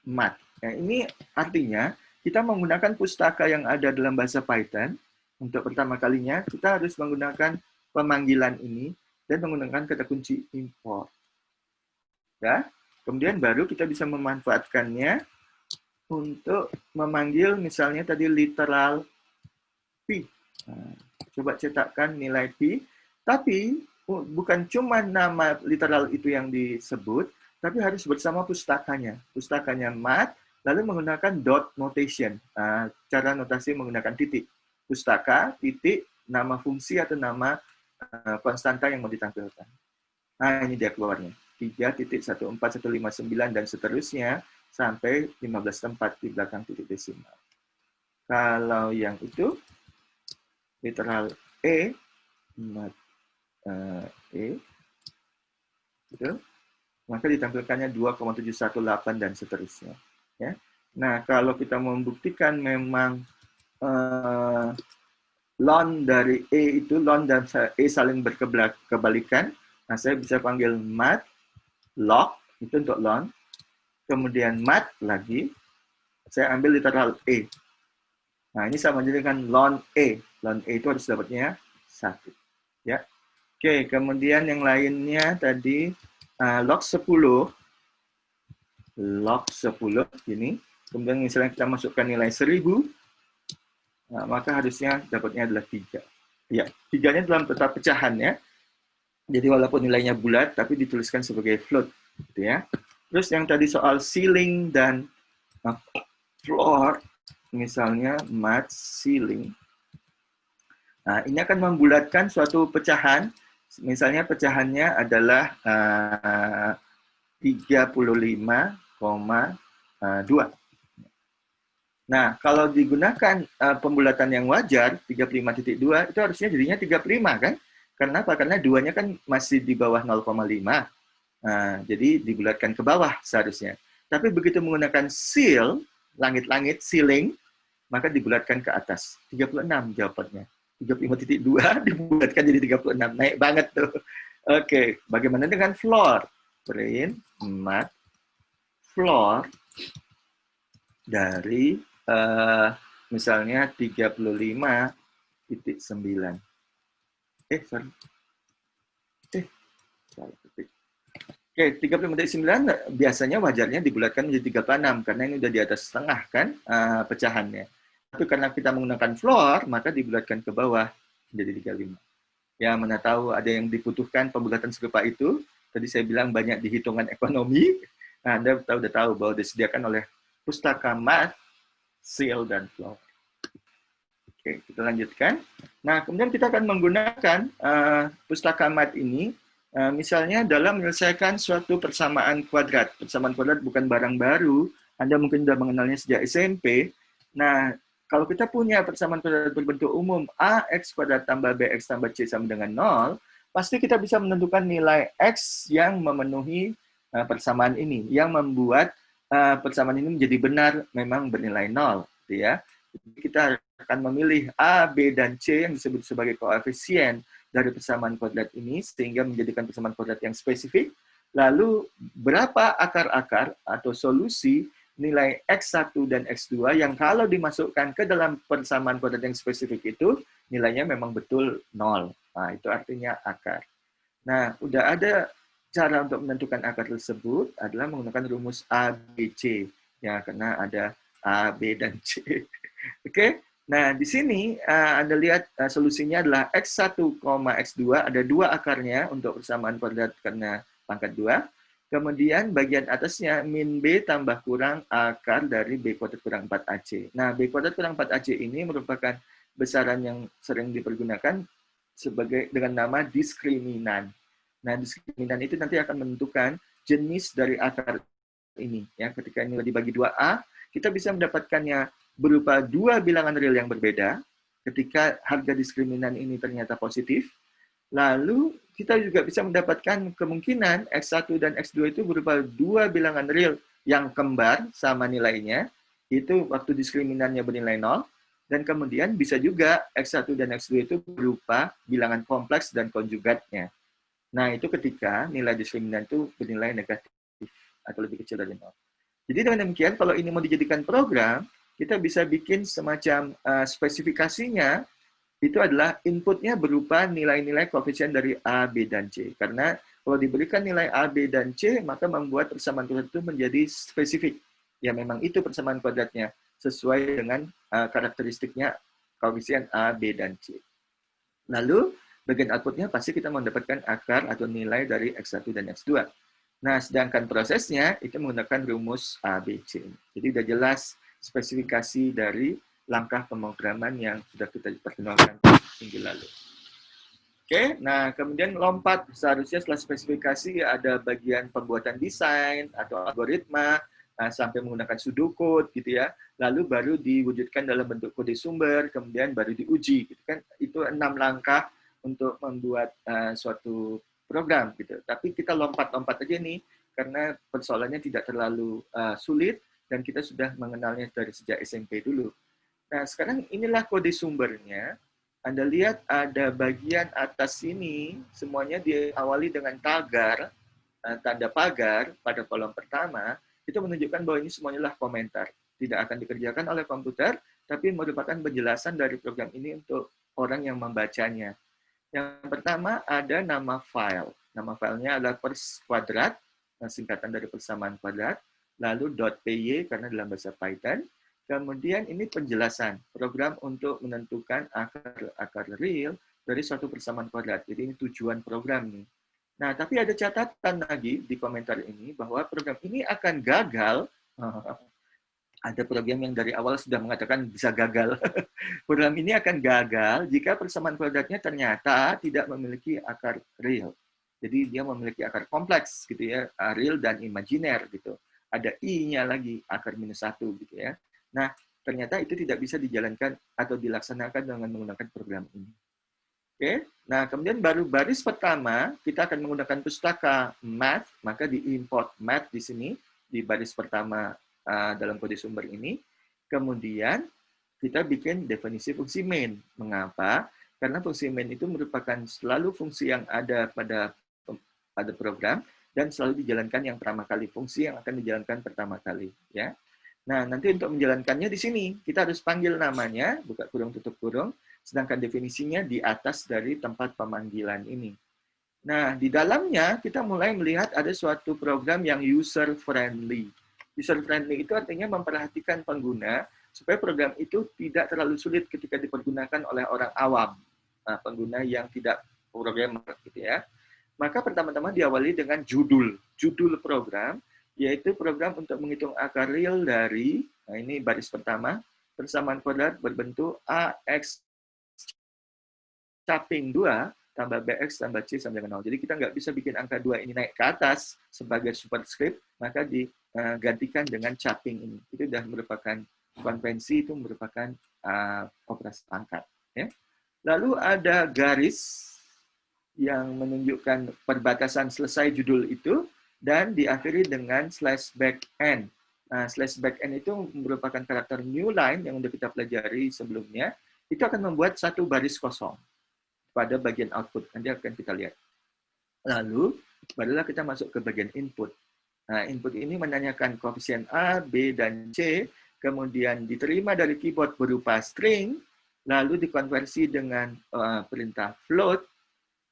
math. Nah, ini artinya kita menggunakan pustaka yang ada dalam bahasa Python. Untuk pertama kalinya, kita harus menggunakan pemanggilan ini dan menggunakan kata kunci import. Ya, kemudian baru kita bisa memanfaatkannya untuk memanggil misalnya tadi literal P. Nah, coba cetakkan nilai P, tapi bukan cuma nama literal itu yang disebut, tapi harus bersama pustakanya. Pustakanya math, lalu menggunakan dot notation. Nah, cara notasi menggunakan titik. Pustaka, titik, nama fungsi atau nama konstanta yang mau ditampilkan. Nah, ini dia keluarnya. 3.14159 dan seterusnya sampai 15 tempat di belakang titik desimal. Kalau yang itu, literal E, gitu, maka ditampilkannya 2,718 dan seterusnya. Ya. Nah, kalau kita membuktikan memang ln dari E itu, ln dan E saling berkebalikan, nah saya bisa panggil math log, itu untuk ln, kemudian math lagi, saya ambil literal E. Nah, ini sama dengan ln E. Ln E itu harus dapatnya 1. Ya. Oke, kemudian yang lainnya tadi log 10. Log 10 ini. Kemudian misalnya kita masukkan nilai 1000, nah, maka harusnya dapatnya adalah 3. Ya, 3-nya dalam peta pecahan ya. Jadi walaupun nilainya bulat, tapi dituliskan sebagai float. Gitu ya. Terus yang tadi soal ceiling dan floor, misalnya math ceiling. Nah, ini akan membulatkan suatu pecahan. Misalnya pecahannya adalah 35,2. Nah, kalau digunakan pembulatan yang wajar, 35,2, itu harusnya jadinya 35, kan? Karena apa? Karena 2-nya kan masih di bawah 0,5. Nah, jadi dibulatkan ke bawah seharusnya. Tapi begitu menggunakan seal, langit-langit, ceiling, maka dibulatkan ke atas. 36 jawabannya. 35,2 dibulatkan jadi 36. Naik banget tuh. Oke, bagaimana dengan floor? Print, mat, floor dari misalnya 35,9. Sorry. Salah ketik. Oke, 35,9 biasanya wajarnya dibulatkan menjadi 36 karena ini udah di atas setengah kan pecahannya. Tapi karena kita menggunakan floor, maka dibulatkan ke bawah menjadi 35. Ya, mana tahu ada yang dibutuhkan pembulatan serupa itu. Tadi saya bilang banyak di hitungan ekonomi. Nah, Anda udah tahu bahwa disediakan oleh pustaka math, seal, dan floor. Oke, kita lanjutkan. Nah, kemudian kita akan menggunakan pustaka math ini misalnya dalam menyelesaikan suatu persamaan kuadrat. Persamaan kuadrat bukan barang baru. Anda mungkin sudah mengenalnya sejak SMP. Nah, kalau kita punya persamaan kuadrat berbentuk umum ax kuadrat tambah bx tambah c sama dengan 0, pasti kita bisa menentukan nilai x yang memenuhi persamaan ini, yang membuat persamaan ini menjadi benar memang bernilai 0. Gitu ya. Jadi kita akan memilih a, b, dan c yang disebut sebagai koefisien dari persamaan kuadrat ini sehingga menjadikan persamaan kuadrat yang spesifik. Lalu berapa akar-akar atau solusi nilai X1 dan X2 yang kalau dimasukkan ke dalam persamaan kuadrat yang spesifik itu, nilainya memang betul 0. Nah, itu artinya akar. Nah, udah ada cara untuk menentukan akar tersebut adalah menggunakan rumus A, B, C. Ya, karena ada A, B, dan C. Oke, nah di sini Anda lihat solusinya adalah X1, X2, ada 2 akarnya untuk persamaan kuadrat karena pangkat 2. Kemudian bagian atasnya min B tambah kurang akar dari B kuadrat kurang 4AC. Nah, B kuadrat kurang 4AC ini merupakan besaran yang sering dipergunakan sebagai dengan nama diskriminan. Nah, diskriminan itu nanti akan menentukan jenis dari akar ini. Ya, ketika nilai dibagi 2A, kita bisa mendapatkannya berupa dua bilangan real yang berbeda. Ketika harga diskriminan ini ternyata positif, lalu kita juga bisa mendapatkan kemungkinan X1 dan X2 itu berupa dua bilangan real yang kembar sama nilainya, itu waktu diskriminannya bernilai 0, dan kemudian bisa juga X1 dan X2 itu berupa bilangan kompleks dan konjugatnya. Nah, itu ketika nilai diskriminan itu bernilai negatif atau lebih kecil dari 0. Jadi dengan demikian, kalau ini mau dijadikan program, kita bisa bikin semacam spesifikasinya, itu adalah inputnya berupa nilai-nilai koefisien dari A, B, dan C. Karena kalau diberikan nilai A, B, dan C, maka membuat persamaan kuadrat itu menjadi spesifik. Ya memang itu persamaan kuadratnya, sesuai dengan karakteristiknya koefisien A, B, dan C. Lalu, bagian outputnya pasti kita mendapatkan akar atau nilai dari X1 dan X2. Nah, sedangkan prosesnya itu menggunakan rumus ABC. Jadi sudah jelas spesifikasi dari langkah pemrograman yang sudah kita perkenalkan minggu lalu. Oke, nah kemudian lompat. Seharusnya setelah spesifikasi ada bagian pembuatan desain atau algoritma, sampai menggunakan pseudocode gitu ya. Lalu baru diwujudkan dalam bentuk kode sumber, kemudian baru diuji. Gitu kan. Itu 6 langkah untuk membuat suatu program gitu. Tapi kita lompat-lompat aja nih, karena persoalannya tidak terlalu sulit dan kita sudah mengenalnya dari sejak SMP dulu. Nah, sekarang inilah kode sumbernya. Anda lihat ada bagian atas sini, semuanya diawali dengan tagar, tanda pagar pada kolom pertama, itu menunjukkan bahwa ini semuanya adalah komentar. Tidak akan dikerjakan oleh komputer, tapi merupakan penjelasan dari program ini untuk orang yang membacanya. Yang pertama ada nama file. Nama filenya adalah pers kuadrat, singkatan dari persamaan kuadrat, lalu .py karena dalam bahasa Python. Kemudian ini penjelasan program untuk menentukan akar real dari suatu persamaan kuadrat. Jadi ini tujuan program nih. Nah, tapi ada catatan lagi di komentar ini bahwa program ini akan gagal. Ada program yang dari awal sudah mengatakan bisa gagal. Program ini akan gagal jika persamaan kuadratnya ternyata tidak memiliki akar real. Jadi dia memiliki akar kompleks gitu ya, real dan imajiner gitu. Ada i-nya lagi, akar -1 gitu ya. Nah, ternyata itu tidak bisa dijalankan atau dilaksanakan dengan menggunakan program ini. Oke, nah kemudian baru baris pertama kita akan menggunakan pustaka math, maka diimport math di sini di baris pertama dalam kode sumber ini. Kemudian kita bikin definisi fungsi main. Mengapa? Karena fungsi main itu merupakan selalu fungsi yang ada pada program dan selalu dijalankan yang pertama kali, fungsi yang akan dijalankan pertama kali, ya. Nah, nanti untuk menjalankannya di sini, kita harus panggil namanya, buka kurung tutup kurung, sedangkan definisinya di atas dari tempat pemanggilan ini. Nah, di dalamnya kita mulai melihat ada suatu program yang user-friendly. User-friendly itu artinya memperhatikan pengguna, supaya program itu tidak terlalu sulit ketika dipergunakan oleh orang awam, pengguna yang tidak programmer, gitu ya. Maka pertama-tama diawali dengan judul program, yaitu program untuk menghitung akar real dari, nah ini baris pertama, persamaan kuadrat berbentuk AX caping 2 tambah BX tambah C sama dengan 0. Jadi kita nggak bisa bikin angka 2 ini naik ke atas sebagai superscript, maka digantikan dengan caping ini. Itu sudah merupakan konvensi, itu merupakan operasi pangkat. Ya. Lalu ada garis yang menunjukkan perbatasan selesai judul itu, dan diakhiri dengan slash backend. Nah, slash backend itu merupakan karakter new line yang sudah kita pelajari sebelumnya. Itu akan membuat satu baris kosong pada bagian output. Nanti akan kita lihat. Lalu, barulah kita masuk ke bagian input. Nah, input ini menanyakan koefisien A, B, dan C, kemudian diterima dari keyboard berupa string, lalu dikonversi dengan perintah float,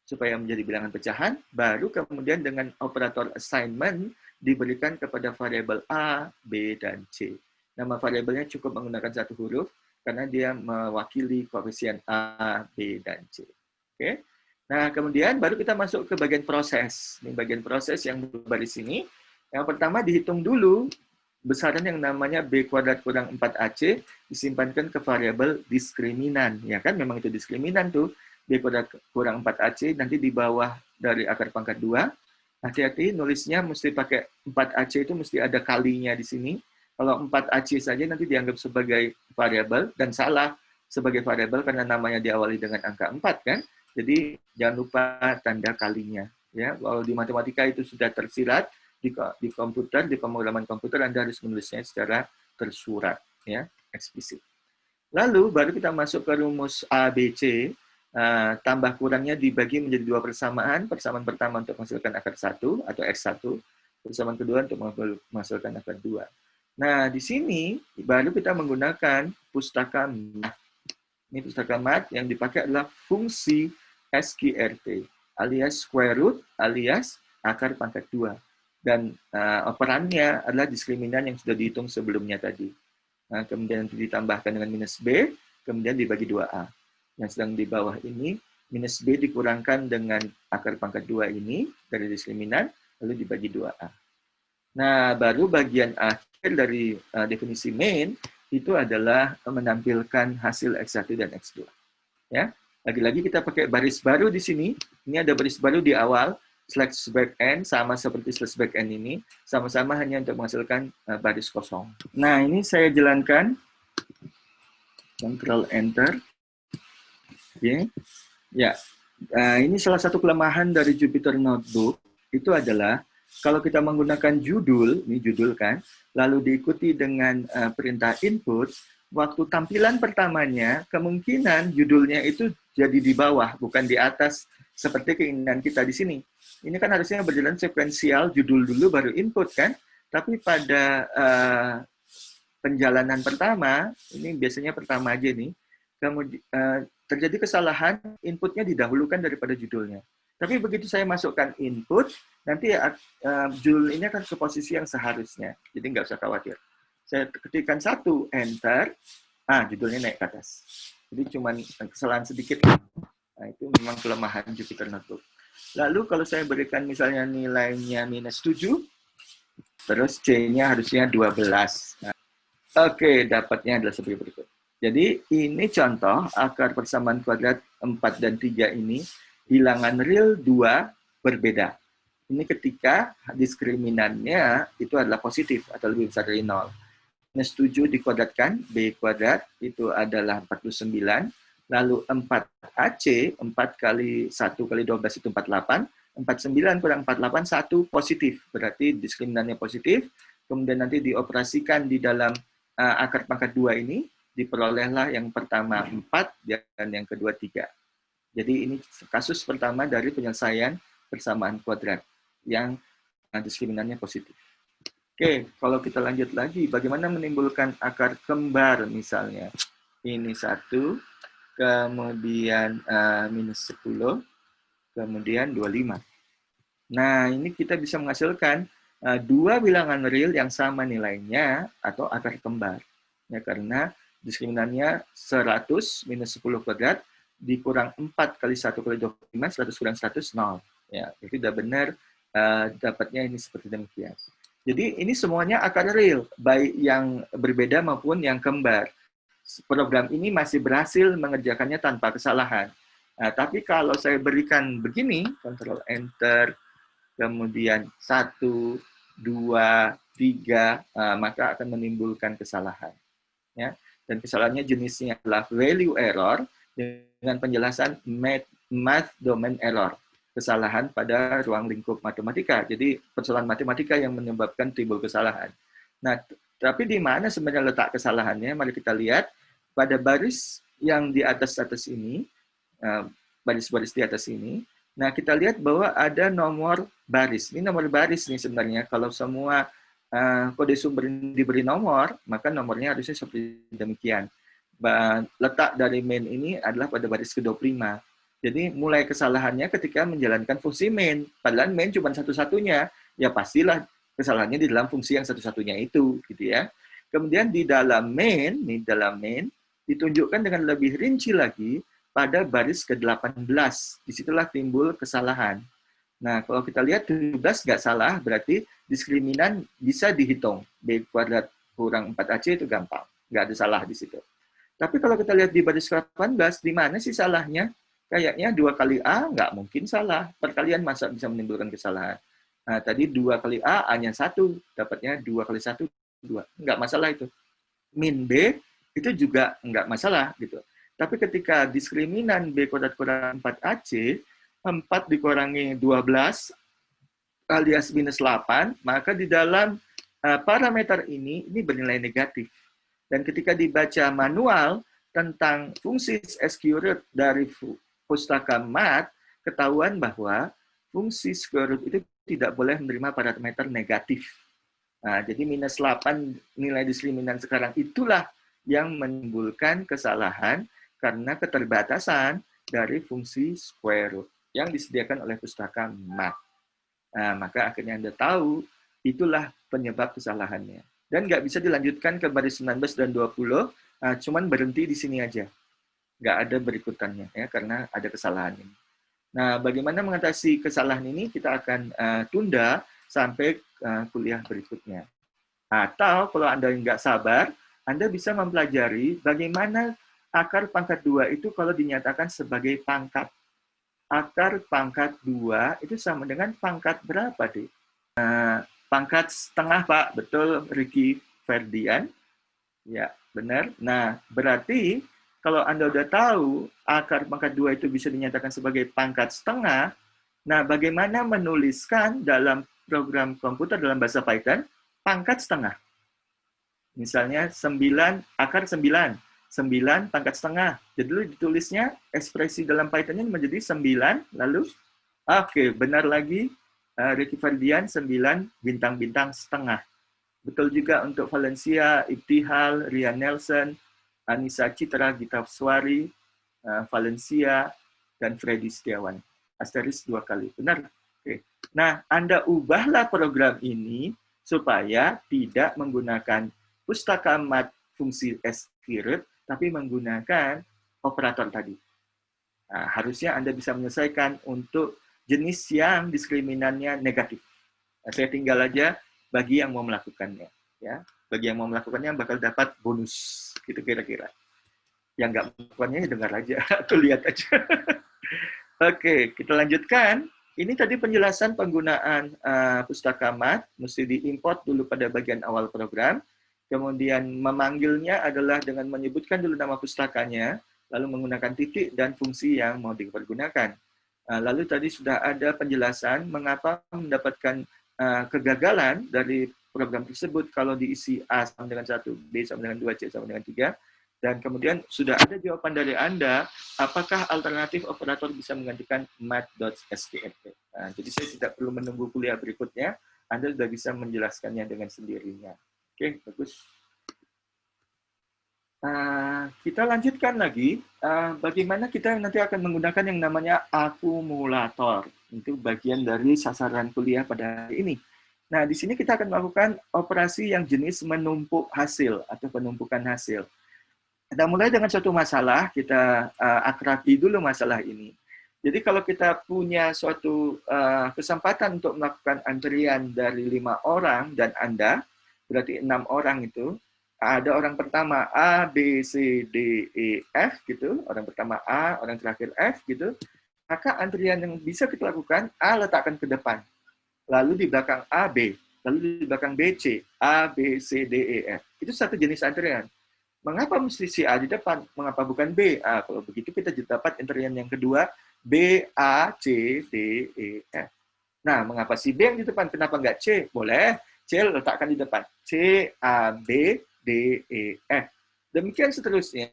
supaya menjadi bilangan pecahan, baru kemudian dengan operator assignment diberikan kepada variabel A, B, dan C. Nama variabelnya cukup menggunakan satu huruf, karena dia mewakili koefisien A, B, dan C. Oke. Nah, kemudian baru kita masuk ke bagian proses. Ini bagian proses yang berbaris ini. Yang pertama dihitung dulu besaran yang namanya B kuadrat kurang 4AC disimpankan ke variabel diskriminan. Ya kan, memang itu diskriminan tuh. B kuadrat kurang 4AC nanti di bawah dari akar pangkat 2. Hati-hati nulisnya mesti pakai 4AC itu mesti ada kalinya di sini. Kalau 4AC saja nanti dianggap sebagai variabel dan salah sebagai variabel karena namanya diawali dengan angka 4 kan. Jadi jangan lupa tanda kalinya. Ya, kalau di matematika itu sudah tersirat, di komputer, di pemrograman komputer Anda harus menulisnya secara tersurat, ya, eksplisit. Lalu baru kita masuk ke rumus ABC, tambah kurangnya dibagi menjadi dua persamaan. Persamaan pertama untuk menghasilkan akar 1 atau X1, persamaan kedua untuk menghasilkan akar 2. Nah, di sini baru kita menggunakan pustaka math. Ini pustaka math yang dipakai adalah fungsi SQRT, alias square root, alias akar pangkat 2. Dan operannya adalah diskriminan yang sudah dihitung sebelumnya tadi. Nah, kemudian ditambahkan dengan minus B, kemudian dibagi 2A. Yang sedang di bawah ini, minus B dikurangkan dengan akar pangkat 2 ini, dari diskriminan, lalu dibagi 2A. Nah, baru bagian akhir dari definisi main, itu adalah menampilkan hasil X1 dan X2. Ya, lagi-lagi kita pakai baris baru di sini. Ini ada baris baru di awal, slash backend, sama seperti slash backend ini, sama-sama hanya untuk menghasilkan baris kosong. Nah, ini saya jalankan. Ctrl Enter. Oke. Ya, ini salah satu kelemahan dari Jupyter Notebook, itu adalah kalau kita menggunakan judul, ini judul kan, lalu diikuti dengan perintah input, waktu tampilan pertamanya, kemungkinan judulnya itu jadi di bawah, bukan di atas, seperti keinginan kita di sini. Ini kan harusnya berjalan sekuensial, judul dulu baru input kan, tapi pada penjalanan pertama, ini biasanya pertama aja nih, kemudian terjadi kesalahan, inputnya didahulukan daripada judulnya. Tapi begitu saya masukkan input, nanti judul ini akan ke posisi yang seharusnya. Jadi nggak usah khawatir. Saya ketikkan 1, enter, judulnya naik ke atas. Jadi cuma kesalahan sedikit. Nah, itu memang kelemahan Jupyter Notebook. Lalu kalau saya berikan misalnya nilainya minus 7, terus C-nya harusnya 12. Nah, oke, dapatnya adalah seperti berikut. Jadi ini contoh akar persamaan kuadrat 4 dan 3 ini, bilangan real 2 berbeda. Ini ketika diskriminannya itu adalah positif atau lebih besar dari 0. Minus 7 dikuadratkan, B kuadrat itu adalah 49. Lalu 4AC, 4 kali 1 kali 12 itu 48. 49 kurang 48, 1 positif. Berarti diskriminannya positif. Kemudian nanti dioperasikan di dalam akar pangkat 2 ini, diperolehlah yang pertama 4 dan yang kedua 3. Jadi ini kasus pertama dari penyelesaian persamaan kuadrat yang diskriminannya positif. Oke, kalau kita lanjut lagi, bagaimana menimbulkan akar kembar misalnya. Ini 1, kemudian minus 10, kemudian 25. Nah, ini kita bisa menghasilkan dua bilangan real yang sama nilainya atau akar kembar. Ya, karena diskriminannya 100 minus 10 kuadrat dikurang 4 kali 1 kali 25, 100 kurang 100, 0. Ya, itu sudah benar, dapatnya ini seperti demikian. Jadi ini semuanya akar real, baik yang berbeda maupun yang kembar. Program ini masih berhasil mengerjakannya tanpa kesalahan. Nah, tapi kalau saya berikan begini, Ctrl Enter, kemudian 1, 2, 3, maka akan menimbulkan kesalahan. Ya. Dan kesalahannya jenisnya adalah value error dengan penjelasan math domain error, kesalahan pada ruang lingkup matematika. Jadi persoalan matematika yang menyebabkan timbul kesalahan. Nah, tapi di mana sebenarnya letak kesalahannya? Mari kita lihat pada baris yang di atas ini, baris-baris di atas ini. Nah, kita lihat bahwa ada nomor baris. Ini nomor baris nih sebenarnya. Kalau semua kode sumber diberi nomor, maka nomornya harusnya seperti demikian. Letak dari main ini adalah pada baris ke-25. Jadi mulai kesalahannya ketika menjalankan fungsi main. Padahal main cuma satu-satunya, ya pastilah kesalahannya di dalam fungsi yang satu-satunya itu, gitu ya. Kemudian di dalam main, ditunjukkan dengan lebih rinci lagi pada baris ke-18. Disitulah timbul kesalahan. Nah, kalau kita lihat 17 nggak salah, berarti diskriminan bisa dihitung. B kuadrat kurang 4AC itu gampang. Nggak ada salah di situ. Tapi kalau kita lihat di baris ke-18, di mana sih salahnya? Kayaknya 2 kali A nggak mungkin salah. Perkalian masa bisa menimbulkan kesalahan. Nah, tadi 2 kali A, A-nya 1. Dapatnya 2 kali 1, 2. Nggak masalah itu. Min B, itu juga nggak masalah. Gitu. Tapi ketika diskriminan B kuadrat kurang 4AC, 4 dikurangi 12 alias minus 8, maka di dalam parameter ini bernilai negatif. Dan ketika dibaca manual tentang fungsi square root dari pustaka mat, ketahuan bahwa fungsi square root itu tidak boleh menerima parameter negatif. Nah, jadi minus 8 nilai diskriminan sekarang itulah yang menimbulkan kesalahan karena keterbatasan dari fungsi square root yang disediakan oleh pustaka mat. Nah, maka akhirnya Anda tahu itulah penyebab kesalahannya. Dan nggak bisa dilanjutkan ke baris 19 dan 20, cuman berhenti di sini aja. Nggak ada berikutannya, ya, karena ada kesalahan ini. Nah, bagaimana mengatasi kesalahan ini, kita akan tunda sampai kuliah berikutnya. Atau kalau Anda nggak sabar, Anda bisa mempelajari bagaimana akar pangkat 2 itu kalau dinyatakan sebagai pangkat. Akar pangkat 2 itu sama dengan pangkat berapa, deh? Pangkat setengah, Pak. Betul, Ricky Ferdian. Ya, benar. Nah, berarti kalau Anda udah tahu akar pangkat 2 itu bisa dinyatakan sebagai pangkat setengah, nah bagaimana menuliskan dalam program komputer dalam bahasa Python pangkat setengah? Misalnya 9, akar 9. 9 pangkat setengah. Jadi ditulisnya ekspresi dalam Python-nya menjadi 9, lalu, oke, benar lagi, Ricky Ferdian 9 bintang-bintang setengah. Betul juga untuk Valencia, Ibtihal, Rian Nelson, Anissa Citra, Gita Swari, Valencia, dan Freddy Setiawan. Asteris 2 kali. Benar? Oke. Nah, Anda ubahlah program ini supaya tidak menggunakan pustaka mat fungsi square, tapi menggunakan operator tadi. Nah, harusnya Anda bisa menyelesaikan untuk jenis yang diskriminannya negatif. Nah, saya tinggal aja bagi yang mau melakukannya. Ya, bagi yang mau melakukannya bakal dapat bonus, gitu kira-kira. Yang nggak melakukannya ya dengar aja atau lihat aja. Oke, kita lanjutkan. Ini tadi penjelasan penggunaan pustaka mat, mesti diimport dulu pada bagian awal program. Kemudian memanggilnya adalah dengan menyebutkan dulu nama pustakanya, lalu menggunakan titik dan fungsi yang mau dipergunakan. Lalu tadi sudah ada penjelasan mengapa mendapatkan kegagalan dari program tersebut kalau diisi A sama dengan 1, B sama dengan 2, C sama dengan 3. Dan kemudian sudah ada jawaban dari Anda, apakah alternatif operator bisa menggantikan mat.sqrt. Nah, jadi saya tidak perlu menunggu kuliah berikutnya, Anda sudah bisa menjelaskannya dengan sendirinya. Oke, bagus. Kita lanjutkan lagi, bagaimana kita nanti akan menggunakan yang namanya akumulator. Itu bagian dari sasaran kuliah pada hari ini. Nah, di sini kita akan melakukan operasi yang jenis menumpuk hasil atau penumpukan hasil. Kita mulai dengan suatu masalah, kita akrabi dulu masalah ini. Jadi kalau kita punya suatu kesempatan untuk melakukan antrian dari 5 orang dan Anda, berarti 6 orang itu, ada orang pertama A, B, C, D, E, F, gitu. Orang pertama A, orang terakhir F, gitu. Maka antrian yang bisa kita lakukan, A letakkan ke depan. Lalu di belakang A, B. Lalu di belakang B, C. A, B, C, D, E, F. Itu satu jenis antrian. Mengapa mesti si A di depan? Mengapa bukan B? Kalau begitu kita dapat antrian yang kedua, B, A, C, D, E, F. Nah, mengapa si B yang di depan? Kenapa nggak C? Boleh. C letakkan di depan. C, A, B, D, E, F. Demikian seterusnya.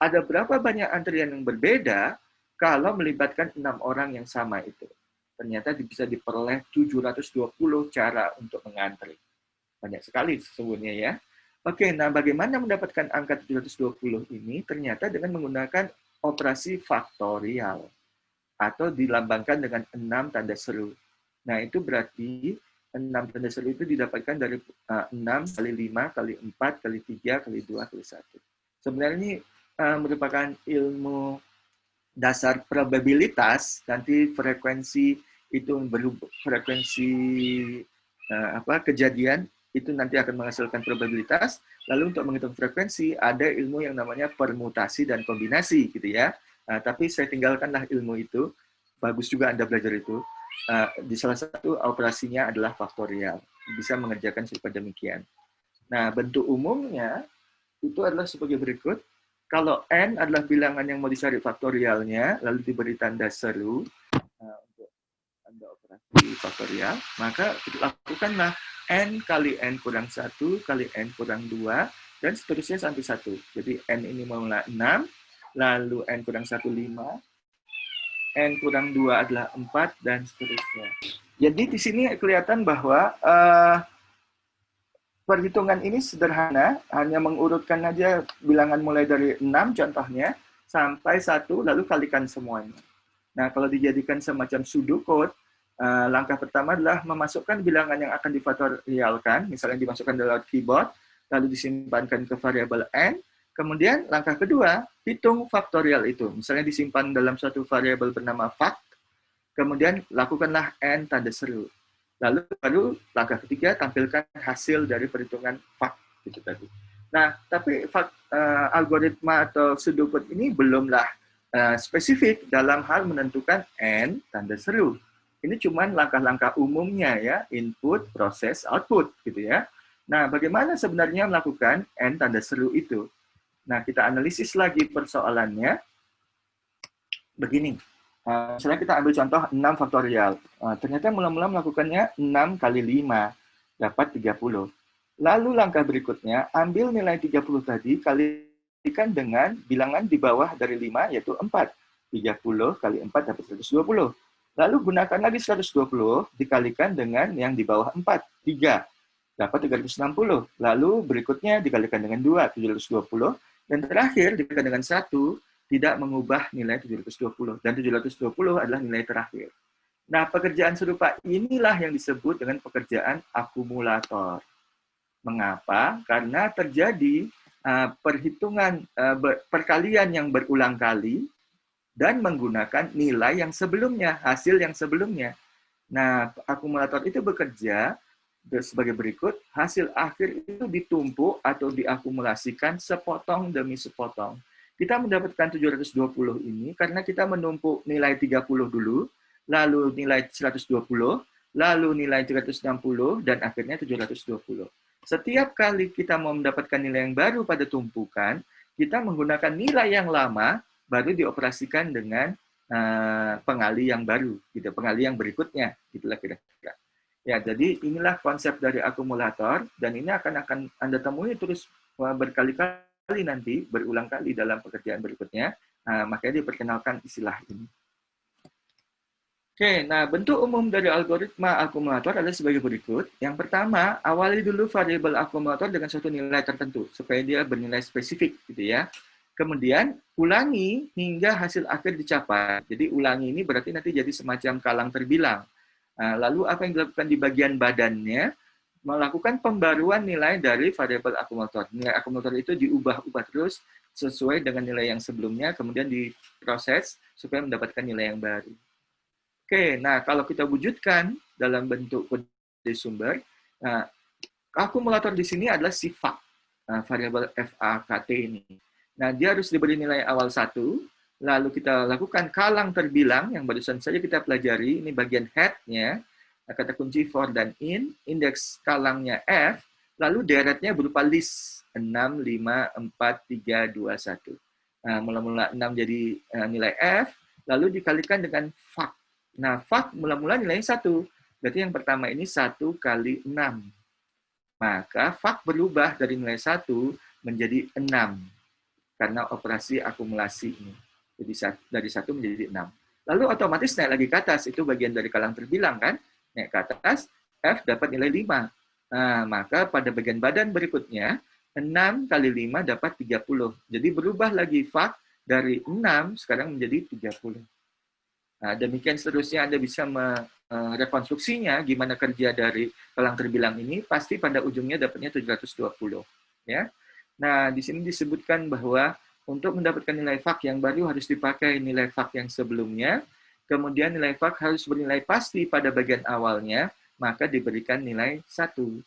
Ada berapa banyak antrian yang berbeda kalau melibatkan 6 orang yang sama itu? Ternyata bisa diperoleh 720 cara untuk mengantri. Banyak sekali sesungguhnya ya. Oke, nah bagaimana mendapatkan angka 720 ini? Ternyata dengan menggunakan operasi faktorial atau dilambangkan dengan 6 tanda seru. Nah, itu berarti 6 tanda seru itu didapatkan dari 6 kali 5 kali 4 kali 3 kali 2 kali 1. Sebenarnya ini merupakan ilmu dasar probabilitas, nanti frekuensi itu berubah, frekuensi kejadian itu nanti akan menghasilkan probabilitas. Lalu untuk menghitung frekuensi ada ilmu yang namanya permutasi dan kombinasi gitu ya. Tapi saya tinggalkanlah ilmu itu. Bagus juga Anda belajar itu. Di salah satu operasinya adalah faktorial. Bisa mengerjakan seperti demikian. Nah, bentuk umumnya itu adalah sebagai berikut. Kalau N adalah bilangan yang mau dicari faktorialnya, lalu diberi tanda seru untuk Anda operasi faktorial, maka lakukanlah N kali N kurang 1 kali N kurang 2, dan seterusnya sampai 1. Jadi N ini mula 6, lalu N kurang 1, 5, N kurang 2 adalah 4, dan seterusnya. Jadi di sini kelihatan bahwa perhitungan ini sederhana, hanya mengurutkan aja bilangan mulai dari 6 contohnya, sampai 1, lalu kalikan semuanya. Nah, kalau dijadikan semacam pseudocode, langkah pertama adalah memasukkan bilangan yang akan difaktorialkan, misalnya dimasukkan dalam keyboard, lalu disimpankan ke variabel N, kemudian langkah kedua, hitung faktorial itu. Misalnya disimpan dalam suatu variabel bernama fact, kemudian lakukanlah N tanda seru. Lalu baru langkah ketiga, tampilkan hasil dari perhitungan fact gitu tadi. Nah, tapi algoritma atau pseudocode ini belumlah spesifik dalam hal menentukan N tanda seru. Ini cuma langkah-langkah umumnya ya, input, proses, output gitu ya. Nah, bagaimana sebenarnya melakukan N tanda seru itu? Nah, kita analisis lagi persoalannya. Begini, misalnya kita ambil contoh 6 faktorial. Ternyata mula-mula melakukannya 6 kali 5, dapat 30. Lalu langkah berikutnya, ambil nilai 30 tadi, kalikan dengan bilangan di bawah dari 5, yaitu 4. 30 kali 4 dapat 120. Lalu gunakan lagi 120, dikalikan dengan yang di bawah 4, 3. Dapat 360. Lalu berikutnya dikalikan dengan 2, 720. Dan terakhir dikalikan dengan 1, tidak mengubah nilai 720. Dan 720 adalah nilai terakhir. Nah, pekerjaan serupa inilah yang disebut dengan pekerjaan akumulator. Mengapa? Karena terjadi perhitungan perkalian yang berulang kali dan menggunakan nilai yang sebelumnya, hasil yang sebelumnya. Nah, akumulator itu bekerja sebagai berikut, hasil akhir itu ditumpuk atau diakumulasikan sepotong demi sepotong. Kita mendapatkan 720 ini karena kita menumpuk nilai 30 dulu, lalu nilai 120, lalu nilai 360, dan akhirnya 720. Setiap kali kita mau mendapatkan nilai yang baru pada tumpukan, kita menggunakan nilai yang lama, baru dioperasikan dengan pengali yang baru, gitu, pengali yang berikutnya, gitulah kira-kira. Ya, jadi inilah konsep dari akumulator, dan ini akan Anda temui terus berkali-kali nanti, berulang kali dalam pekerjaan berikutnya. Makanya diperkenalkan istilah ini. Oke, nah bentuk umum dari algoritma akumulator adalah sebagai berikut. Yang pertama, awali dulu variabel akumulator dengan suatu nilai tertentu, supaya dia bernilai spesifik, gitu ya. Kemudian, ulangi hingga hasil akhir dicapai. Jadi, ulangi ini berarti nanti jadi semacam kalang terbilang. Lalu apa yang dilakukan di bagian badannya? Melakukan pembaruan nilai dari variabel akumulator. Nilai akumulator itu diubah-ubah terus sesuai dengan nilai yang sebelumnya, kemudian diproses supaya mendapatkan nilai yang baru. Oke, nah kalau kita wujudkan dalam bentuk kode sumber, akumulator di sini adalah sifat variabel FAKT ini. Nah, dia harus diberi nilai awal 1, lalu kita lakukan kalang terbilang, yang barusan saja kita pelajari, ini bagian head-nya, kata kunci for dan in, indeks kalangnya F, lalu deretnya berupa list, 6, 5, 4, 3, 2, 1. Nah, mula-mula 6 jadi nilai F, lalu dikalikan dengan fact. Nah, fact mula-mula nilainya 1, berarti yang pertama ini 1 kali 6. Maka fact berubah dari nilai 1 menjadi 6, karena operasi akumulasi ini. Jadi dari 1 menjadi 6. Lalu otomatis naik lagi ke atas, itu bagian dari kalang terbilang kan? Naik ke atas, F dapat nilai 5. Nah, maka pada bagian badan berikutnya, 6 kali 5 dapat 30. Jadi berubah lagi fact dari 6 sekarang menjadi 30. Nah, demikian seterusnya Anda bisa merekonstruksinya, gimana kerja dari kalang terbilang ini, pasti pada ujungnya dapatnya 720. Ya. Nah, di sini disebutkan bahwa untuk mendapatkan nilai VAK yang baru harus dipakai nilai VAK yang sebelumnya, kemudian nilai VAK harus bernilai pasti pada bagian awalnya, maka diberikan nilai 1.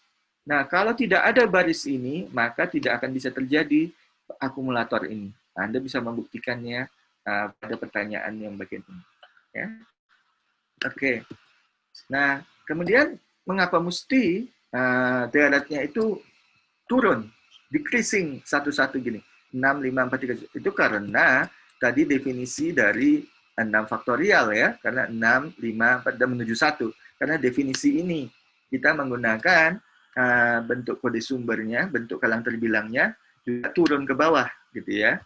Nah, kalau tidak ada baris ini, maka tidak akan bisa terjadi akumulator ini. Nah, Anda bisa membuktikannya pada pertanyaan yang bagian ini. Ya. Oke. Nah, kemudian mengapa mesti deretnya itu turun, decreasing satu-satu gini, 6, 5, 4, 3. Itu karena tadi definisi dari 6 faktorial ya, karena 6, 5, 4, dan menuju 1. Karena definisi ini kita menggunakan bentuk kode sumbernya, bentuk kalang terbilangnya, juga turun ke bawah, gitu ya.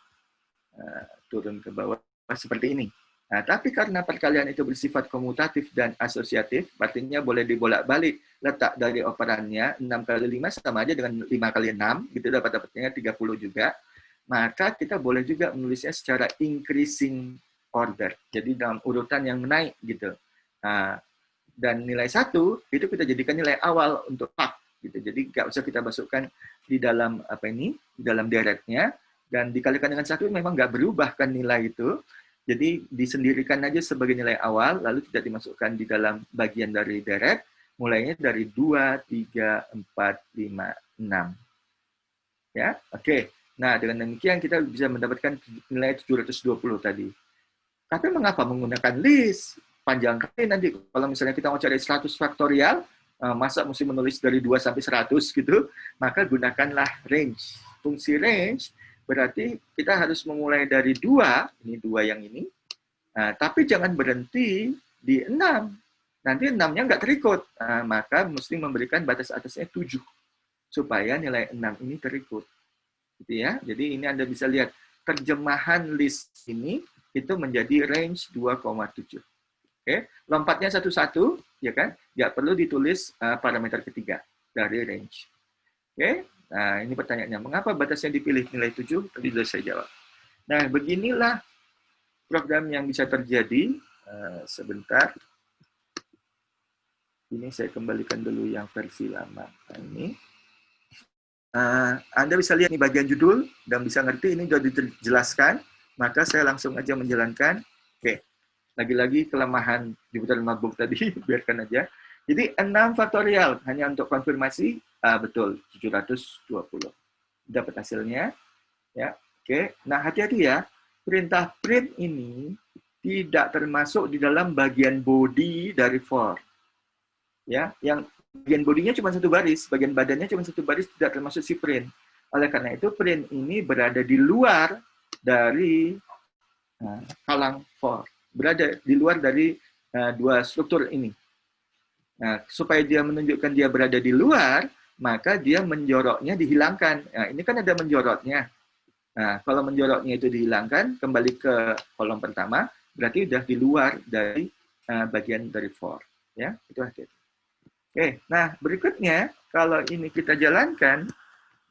Turun ke bawah seperti ini. Nah, tapi karena perkalian itu bersifat komutatif dan asosiatif, artinya boleh dibolak-balik letak dari operannya, 6 kali 5 sama aja dengan 5 kali 6, gitu dapatnya 30 juga. Maka kita boleh juga menulisnya secara increasing order, jadi dalam urutan yang menaik gitu. Nah, dan nilai 1 itu kita jadikan nilai awal untuk VAK, gitu. Jadi nggak usah kita masukkan di dalam di dalam deretnya, dan dikalikan dengan 1 memang nggak berubah kan nilai itu. Jadi disendirikan aja sebagai nilai awal, lalu tidak dimasukkan di dalam bagian dari deret, mulainya dari 2, 3, 4, 5, 6. Ya, oke. Nah, dengan demikian kita bisa mendapatkan nilai 720 tadi. Tapi mengapa menggunakan list? Panjang kali nanti, kalau misalnya kita mau cari 100 faktorial, masa mesti menulis dari 2 sampai 100 gitu, maka gunakanlah range. Fungsi range berarti kita harus memulai dari 2, ini 2 yang ini, tapi jangan berhenti di 6. Nanti 6-nya nggak terikut, maka mesti memberikan batas atasnya 7, supaya nilai 6 ini terikut. Gitu ya. Jadi ini Anda bisa lihat, terjemahan list ini itu menjadi range 2,7. Oke, lompatnya satu-satu, ya kan? Nggak perlu ditulis parameter ketiga dari range. Oke, nah ini pertanyaannya, mengapa batasnya dipilih nilai 7? Tadi sudah saya jawab. Nah, beginilah program yang bisa terjadi. Sebentar. Ini saya kembalikan dulu yang versi lama. Nah, ini. Anda bisa lihat ini bagian judul, dan bisa ngerti ini sudah dijelaskan. Maka saya langsung aja menjalankan. Oke, lagi-lagi kelemahan Jupyter Notebook tadi, biarkan aja. Jadi 6 faktorial, hanya untuk konfirmasi, betul, 720. Dapat hasilnya. Ya, oke. Nah, hati-hati ya, perintah print ini tidak termasuk di dalam bagian body dari for. Ya, yang bagian bodinya cuma satu baris, bagian badannya cuma satu baris, tidak termasuk si print. Oleh karena itu, print ini berada di luar dari kalang for, berada di luar dari dua struktur ini. Nah, supaya dia menunjukkan dia berada di luar, maka dia menjoroknya dihilangkan. Nah, ini kan ada menjoroknya. Nah, kalau menjoroknya itu dihilangkan, kembali ke kolom pertama, berarti sudah di luar dari bagian dari for. Ya, itu hati-hati. Oke, nah berikutnya, kalau ini kita jalankan,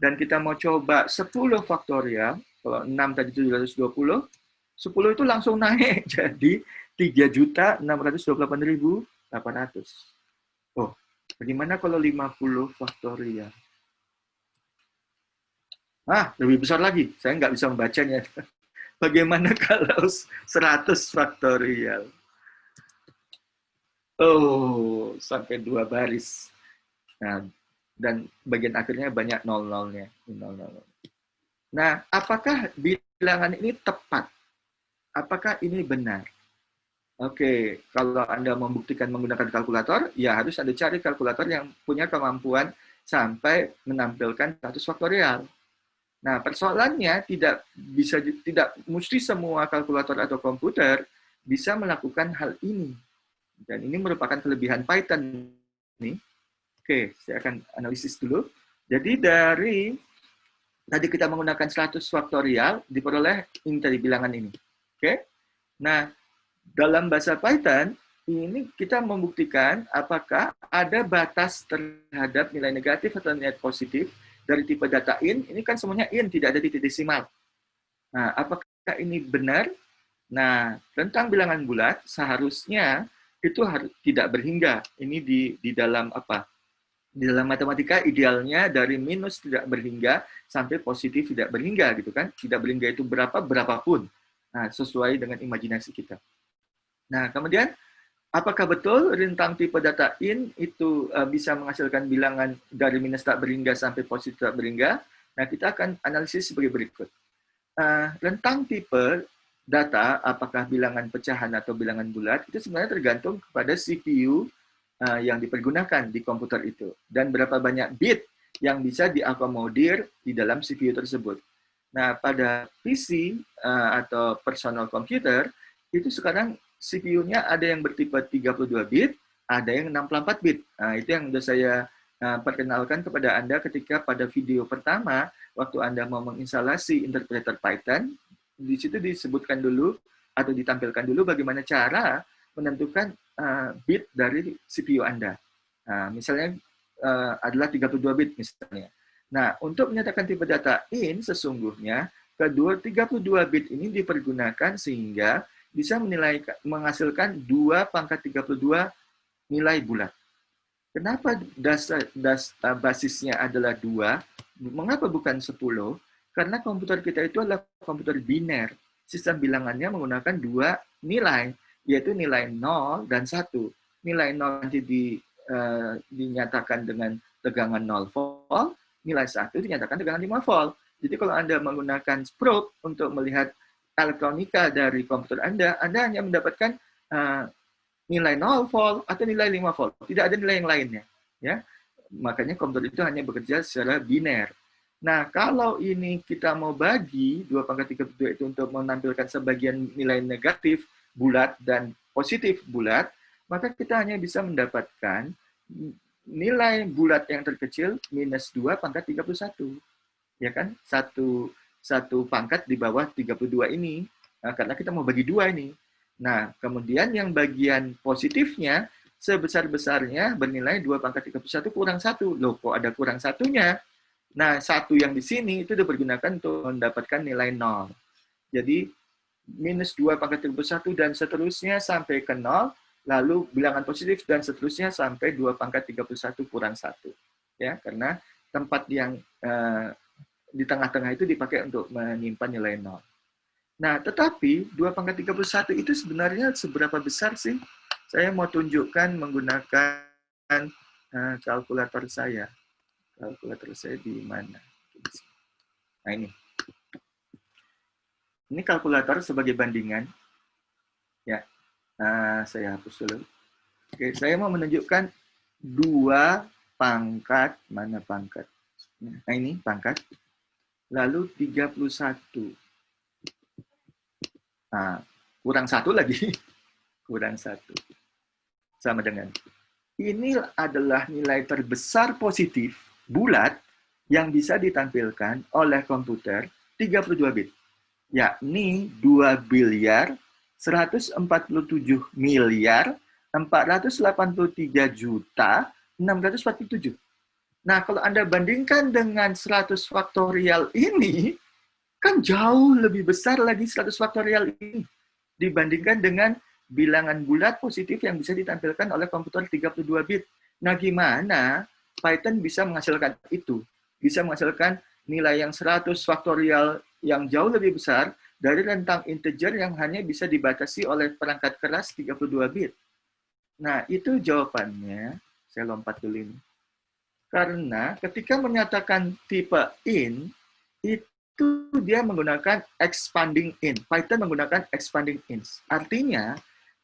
dan kita mau coba 10 faktorial, kalau 6 tadi 720, 10 itu langsung naik, jadi 3.628.800. Oh, bagaimana kalau 50 faktorial? Lebih besar lagi, saya nggak bisa membacanya. Bagaimana kalau 100 faktorial? Oh, sampai 2 baris. Nah, dan bagian akhirnya banyak nol-nolnya. Nah, apakah bilangan ini tepat? Apakah ini benar? Oke, kalau Anda membuktikan menggunakan kalkulator, ya harus Anda cari kalkulator yang punya kemampuan sampai menampilkan 100 faktorial. Nah, persoalannya tidak mesti semua kalkulator atau komputer bisa melakukan hal ini. Dan ini merupakan kelebihan Python nih. Oke, saya akan analisis dulu. Jadi dari tadi kita menggunakan 100 faktorial diperoleh inti bilangan ini. Oke. Nah, dalam bahasa Python ini kita membuktikan apakah ada batas terhadap nilai negatif atau nilai positif dari tipe data in. Ini kan semuanya in, tidak ada titik desimal. Nah, apakah ini benar? Nah, tentang bilangan bulat seharusnya itu tidak berhingga. Ini di dalam apa? Di dalam matematika idealnya dari minus tidak berhingga sampai positif tidak berhingga gitu kan. Tidak berhingga itu berapapun. Nah, sesuai dengan imajinasi kita. Nah, kemudian apakah betul rentang tipe data in itu bisa menghasilkan bilangan dari minus tak berhingga sampai positif tak berhingga? Nah, kita akan analisis sebagai berikut. Rentang tipe data, apakah bilangan pecahan atau bilangan bulat, itu sebenarnya tergantung kepada CPU yang dipergunakan di komputer itu. Dan berapa banyak bit yang bisa diakomodir di dalam CPU tersebut. Nah, pada PC atau personal computer, itu sekarang CPU-nya ada yang bertipe 32 bit, ada yang 64 bit. Nah, itu yang sudah saya perkenalkan kepada Anda ketika pada video pertama, waktu Anda mau menginstalasi interpreter Python, di situ disebutkan dulu atau ditampilkan dulu bagaimana cara menentukan bit dari CPU Anda. Nah, misalnya adalah 32 bit misalnya. Nah, untuk menyatakan tipe data in, sesungguhnya kedua 32 bit ini dipergunakan sehingga bisa menghasilkan 2 pangkat 32 nilai bulat. Kenapa basisnya adalah 2? Mengapa bukan 10? Karena komputer kita itu adalah komputer biner. Sistem bilangannya menggunakan 2 nilai, yaitu nilai 0 dan 1. Nilai 0 nanti dinyatakan dengan tegangan 0 volt, nilai 1 dinyatakan tegangan 5 volt. Jadi kalau Anda menggunakan probe untuk melihat elektronika dari komputer Anda hanya mendapatkan nilai 0 volt atau nilai 5 volt. Tidak ada nilai yang lainnya. Ya. Makanya komputer itu hanya bekerja secara biner. Nah, kalau ini kita mau bagi 2 pangkat 32 itu untuk menampilkan sebagian nilai negatif bulat dan positif bulat, maka kita hanya bisa mendapatkan nilai bulat yang terkecil minus 2 pangkat 31. Ya kan? Satu pangkat di bawah 32 ini. Nah, karena kita mau bagi 2 ini. Nah, kemudian yang bagian positifnya sebesar-besarnya bernilai 2 pangkat 31 kurang 1. Loh, kok ada kurang satunya? Nah, 1 yang di sini itu dipergunakan untuk mendapatkan nilai 0. Jadi, minus 2 pangkat 31 dan seterusnya sampai ke 0, lalu bilangan positif dan seterusnya sampai 2 pangkat 31 kurang 1. Ya, karena tempat yang di tengah-tengah itu dipakai untuk menyimpan nilai 0. Nah, tetapi 2 pangkat 31 itu sebenarnya seberapa besar sih? Saya mau tunjukkan menggunakan kalkulator saya. Kalkulator saya di mana? Nah, ini. Ini kalkulator sebagai bandingan. Ya, saya hapus dulu. Oke, saya mau menunjukkan 2 pangkat. Mana pangkat? Nah, ini pangkat. Lalu 31. Nah, kurang 1 lagi. Kurang 1. Sama dengan. Ini adalah nilai terbesar positif bulat yang bisa ditampilkan oleh komputer 32 bit, yakni 2 biliar 147 miliar 483 juta 647. Nah, kalau Anda bandingkan dengan 100 faktorial ini, kan jauh lebih besar lagi 100 faktorial ini dibandingkan dengan bilangan bulat positif yang bisa ditampilkan oleh komputer 32 bit. Nah, gimana Python bisa menghasilkan itu? Bisa menghasilkan nilai yang 100 faktorial yang jauh lebih besar dari rentang integer yang hanya bisa dibatasi oleh perangkat keras 32 bit. Nah, itu jawabannya. Saya lompat dulu ini. Karena ketika menyatakan tipe in, itu dia menggunakan expanding in. Python menggunakan expanding in. Artinya,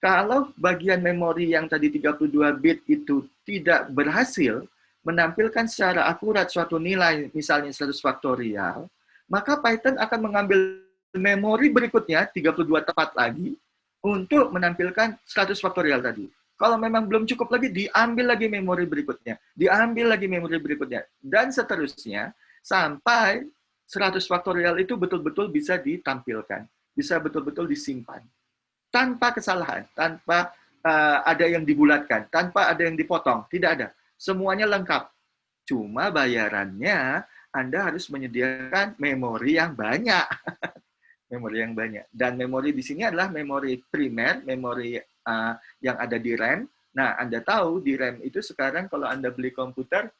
kalau bagian memori yang tadi 32 bit itu tidak berhasil menampilkan secara akurat suatu nilai, misalnya 100 faktorial, maka Python akan mengambil memori berikutnya, 32 tepat lagi, untuk menampilkan 100 faktorial tadi. Kalau memang belum cukup lagi, diambil lagi memori berikutnya, diambil lagi memori berikutnya, dan seterusnya, sampai 100 faktorial itu betul-betul bisa ditampilkan, bisa betul-betul disimpan. Tanpa kesalahan, tanpa ada yang dibulatkan, tanpa ada yang dipotong, tidak ada. Semuanya lengkap. Cuma bayarannya Anda harus menyediakan memori yang banyak. Memori yang banyak. Dan memori di sini adalah memori primer, memori yang ada di RAM, Nah, Anda tahu di RAM itu sekarang kalau Anda beli komputer,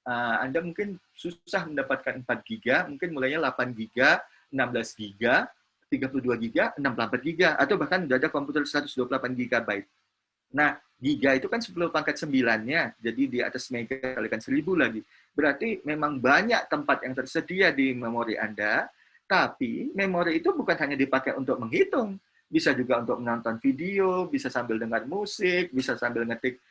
Anda mungkin susah mendapatkan 4 giga, mungkin mulainya 8 giga, 16 giga, 32 giga, 64 giga, atau bahkan udah ada komputer 128 gigabyte. Nah, giga itu kan 10 pangkat 9-nya, jadi di atas mega kalikan 1000 lagi. Berarti memang banyak tempat yang tersedia di memori Anda, tapi memori itu bukan hanya dipakai untuk menghitung, bisa juga untuk menonton video, bisa sambil dengar musik, bisa sambil ngetik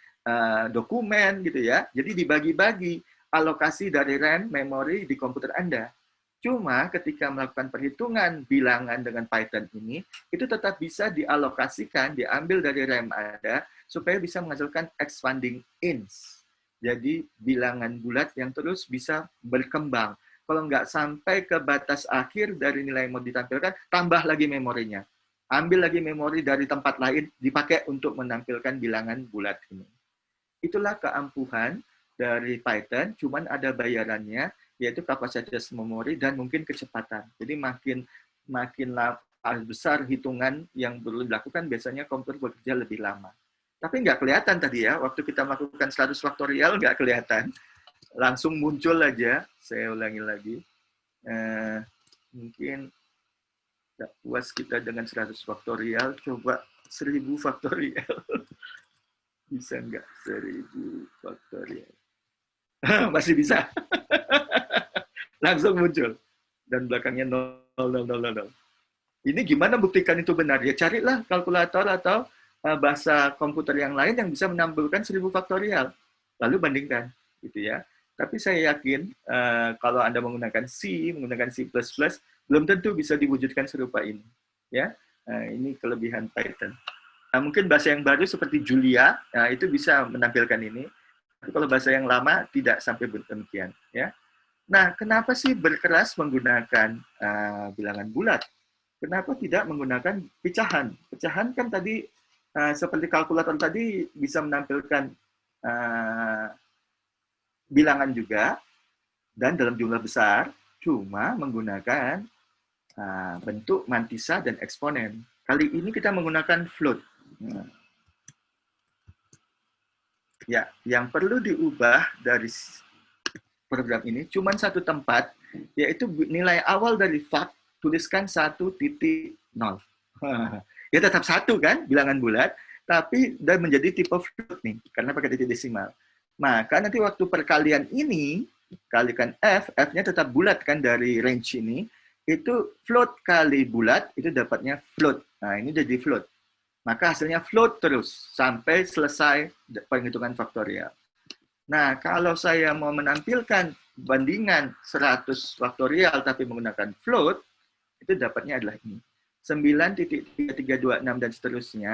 dokumen gitu ya. Jadi dibagi-bagi alokasi dari RAM memori di komputer Anda. Cuma ketika melakukan perhitungan bilangan dengan Python ini, itu tetap bisa dialokasikan, diambil dari RAM Anda, supaya bisa menghasilkan expanding ins. Jadi bilangan bulat yang terus bisa berkembang. Kalau nggak sampai ke batas akhir dari nilai yang mau ditampilkan, tambah lagi memorinya. Ambil lagi memori dari tempat lain, dipakai untuk menampilkan bilangan bulat ini. Itulah keampuhan dari Python, cuman ada bayarannya, yaitu kapasitas memori dan mungkin kecepatan. Jadi makin besar hitungan yang perlu dilakukan, biasanya komputer bekerja lebih lama. Tapi nggak kelihatan tadi ya, waktu kita melakukan 100 faktorial nggak kelihatan. Langsung muncul aja, saya ulangi lagi. Mungkin nggak puas kita dengan 100 faktorial, coba 1000 faktorial. Bisa nggak 1000 faktorial? Masih bisa. Langsung muncul. Dan belakangnya 0,000. Ini gimana buktikan itu benar? Ya carilah kalkulator atau bahasa komputer yang lain yang bisa menampilkan 1000 faktorial. Lalu bandingkan. Gitu ya. Tapi saya yakin kalau Anda menggunakan C, menggunakan C++, belum tentu bisa diwujudkan serupa ini. Ya, ini kelebihan Python. Nah, mungkin bahasa yang baru seperti Julia, itu bisa menampilkan ini. Tapi kalau bahasa yang lama tidak sampai demikian. Ya. Nah, kenapa sih berkeras menggunakan bilangan bulat? Kenapa tidak menggunakan pecahan? Pecahan kan tadi seperti kalkulator tadi bisa menampilkan bilangan juga dan dalam jumlah besar, cuma menggunakan bentuk mantisa dan eksponen. Kali ini kita menggunakan float. Ya, yang perlu diubah dari program ini cuma satu tempat, yaitu nilai awal dari fact, tuliskan 1.0. Ya tetap satu kan, bilangan bulat, tapi dan menjadi tipe float nih, karena pakai titik desimal. Maka nanti waktu perkalian ini, kalikan F, F-nya tetap bulat kan dari range ini, itu float kali bulat, itu dapatnya float. Nah, ini jadi float. Maka hasilnya float terus, sampai selesai penghitungan faktorial. Nah, kalau saya mau menampilkan bandingan 100 faktorial tapi menggunakan float, itu dapatnya adalah ini. 9.3326 dan seterusnya,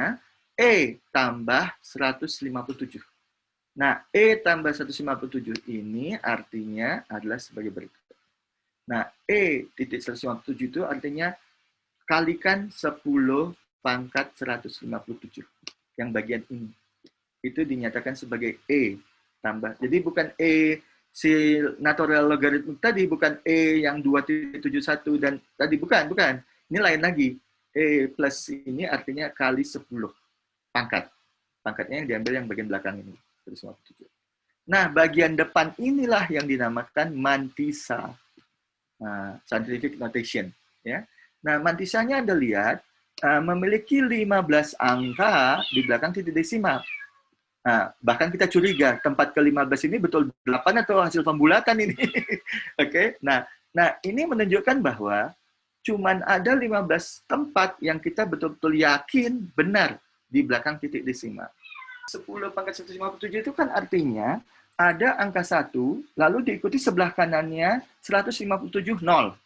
E tambah 157. Nah, E tambah 157 ini artinya adalah sebagai berikut. Nah, E.157 itu artinya kalikan 10 pangkat 157. Yang bagian ini. Itu dinyatakan sebagai E tambah. Jadi bukan E si natural logarithm tadi, bukan E yang 2.71 dan tadi, bukan. Ini lain lagi. E plus ini artinya kali 10 pangkat. Pangkatnya yang diambil yang bagian belakang ini. 157. Nah, bagian depan inilah yang dinamakan mantisa. Scientific notation. Ya. Nah, mantisanya Anda lihat, memiliki 15 angka di belakang titik desimal. Nah, bahkan kita curiga tempat ke-15 ini betul 8 atau hasil pembulatan ini. Oke. Nah, ini menunjukkan bahwa cuman ada 15 tempat yang kita betul-betul yakin benar di belakang titik desimal. 10 pangkat 157 itu kan artinya ada angka 1, lalu diikuti sebelah kanannya 157 0.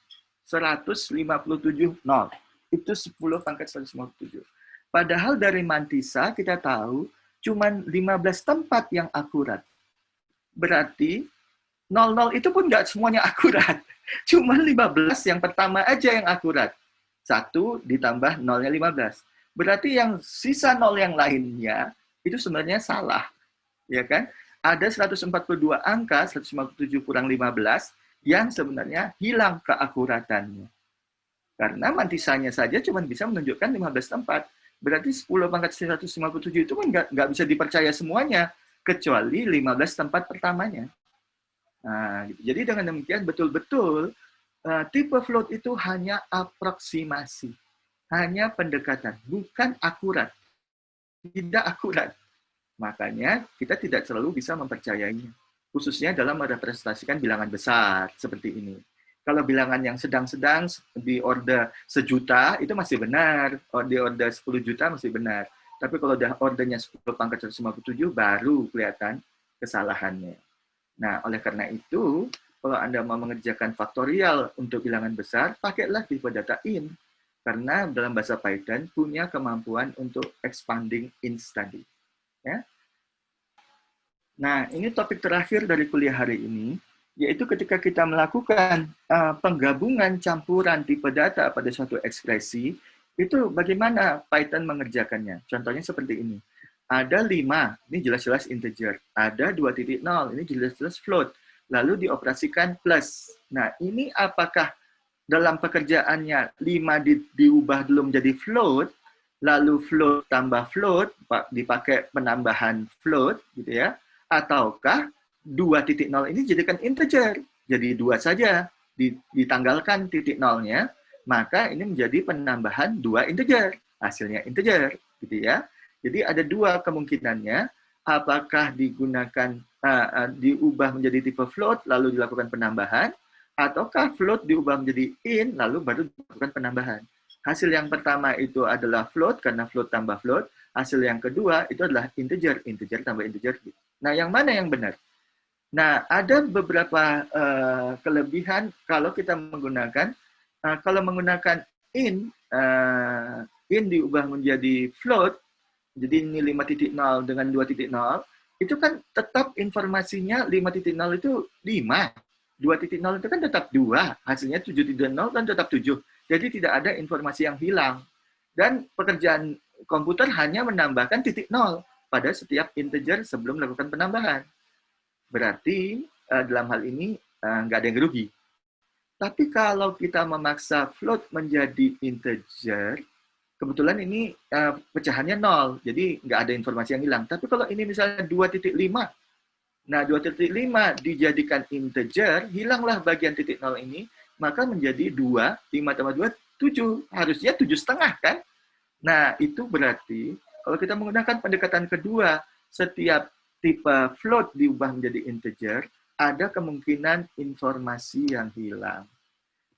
157 0. Itu 10 pangkat 157. Padahal dari mantisa kita tahu cuman 15 tempat yang akurat. Berarti 00 itu pun nggak semuanya akurat. Cuman 15 yang pertama aja yang akurat. 1 ditambah 0-nya 15. Berarti yang sisa 0 yang lainnya itu sebenarnya salah. Ya kan? Ada 142 angka, 157 kurang 15, yang sebenarnya hilang keakuratannya. Karena mantisanya saja cuma bisa menunjukkan 15 tempat. Berarti 10 pangkat 157 itu kan nggak bisa dipercaya semuanya, kecuali 15 tempat pertamanya. Nah, gitu. Jadi dengan demikian betul-betul tipe float itu hanya aproksimasi, hanya pendekatan, bukan akurat, tidak akurat. Makanya kita tidak selalu bisa mempercayainya, khususnya dalam merepresentasikan bilangan besar seperti ini. Kalau bilangan yang sedang-sedang di order 1.000.000 itu masih benar, di order 10 juta masih benar. Tapi kalau udah ordernya 10 pangkat 157 baru kelihatan kesalahannya. Nah, oleh karena itu, kalau Anda mau mengerjakan faktorial untuk bilangan besar, pakailah tipe data in. Karena dalam bahasa Python punya kemampuan untuk expanding in study. Ya. Nah, ini topik terakhir dari kuliah hari ini, yaitu ketika kita melakukan penggabungan campuran tipe data pada suatu ekspresi, itu bagaimana Python mengerjakannya. Contohnya seperti ini. Ada 5, ini jelas-jelas integer. Ada 2.0, ini jelas-jelas float. Lalu dioperasikan plus. Nah, ini apakah dalam pekerjaannya 5 diubah dulu menjadi float, lalu float tambah float, dipakai penambahan float, gitu ya, ataukah 2.0 ini jadikan integer, jadi 2 saja, ditanggalkan titik nolnya, maka ini menjadi penambahan 2 integer, hasilnya integer, gitu ya. Jadi ada 2 kemungkinannya, apakah digunakan diubah menjadi tipe float lalu dilakukan penambahan, ataukah float diubah menjadi in lalu baru dilakukan penambahan. Hasil yang pertama itu adalah float karena float tambah float, hasil yang kedua itu adalah integer, integer tambah integer. Nah, yang mana yang benar? Nah, ada beberapa kelebihan kalau kita menggunakan in diubah menjadi float. Jadi ini 5.0 dengan 2.0, itu kan tetap informasinya 5.0 itu 5. 2.0 itu kan tetap 2, hasilnya 7.0 kan tetap 7. Jadi tidak ada informasi yang hilang. Dan pekerjaan komputer hanya menambahkan titik 0 pada setiap integer sebelum melakukan penambahan. Berarti dalam hal ini nggak ada yang rugi. Tapi kalau kita memaksa float menjadi integer, kebetulan ini pecahannya 0, jadi nggak ada informasi yang hilang. Tapi kalau ini misalnya 2.5, nah 2.5 dijadikan integer, hilanglah bagian titik 0 ini, maka menjadi 2, 5 tambah 2, 7. Harusnya 7,5 kan? Nah, itu berarti kalau kita menggunakan pendekatan kedua, setiap tipe float diubah menjadi integer, ada kemungkinan informasi yang hilang.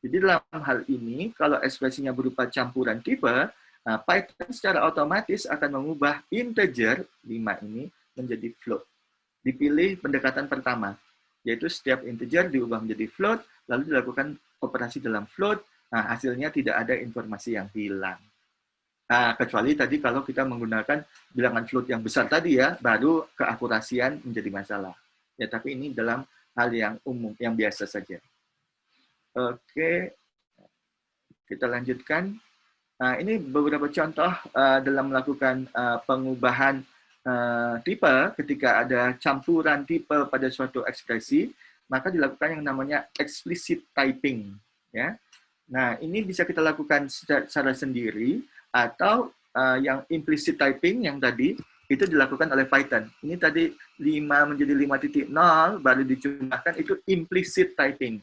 Jadi dalam hal ini, kalau ekspresinya berupa campuran tipe, Python secara otomatis akan mengubah integer 5 ini menjadi float. Dipilih pendekatan pertama, yaitu setiap integer diubah menjadi float, lalu dilakukan operasi dalam float, nah hasilnya tidak ada informasi yang hilang. Nah, kecuali tadi kalau kita menggunakan bilangan float yang besar tadi ya, baru keakurasian menjadi masalah. Ya, tapi ini dalam hal yang umum, yang biasa saja. Oke, kita lanjutkan. Nah, ini beberapa contoh dalam melakukan pengubahan tipe ketika ada campuran tipe pada suatu ekspresi, maka dilakukan yang namanya explicit typing. Ya. Nah, ini bisa kita lakukan secara sendiri atau yang implicit typing yang tadi itu dilakukan oleh Python. Ini tadi 5 menjadi 5.0 baru dijumlahkan, itu implicit typing,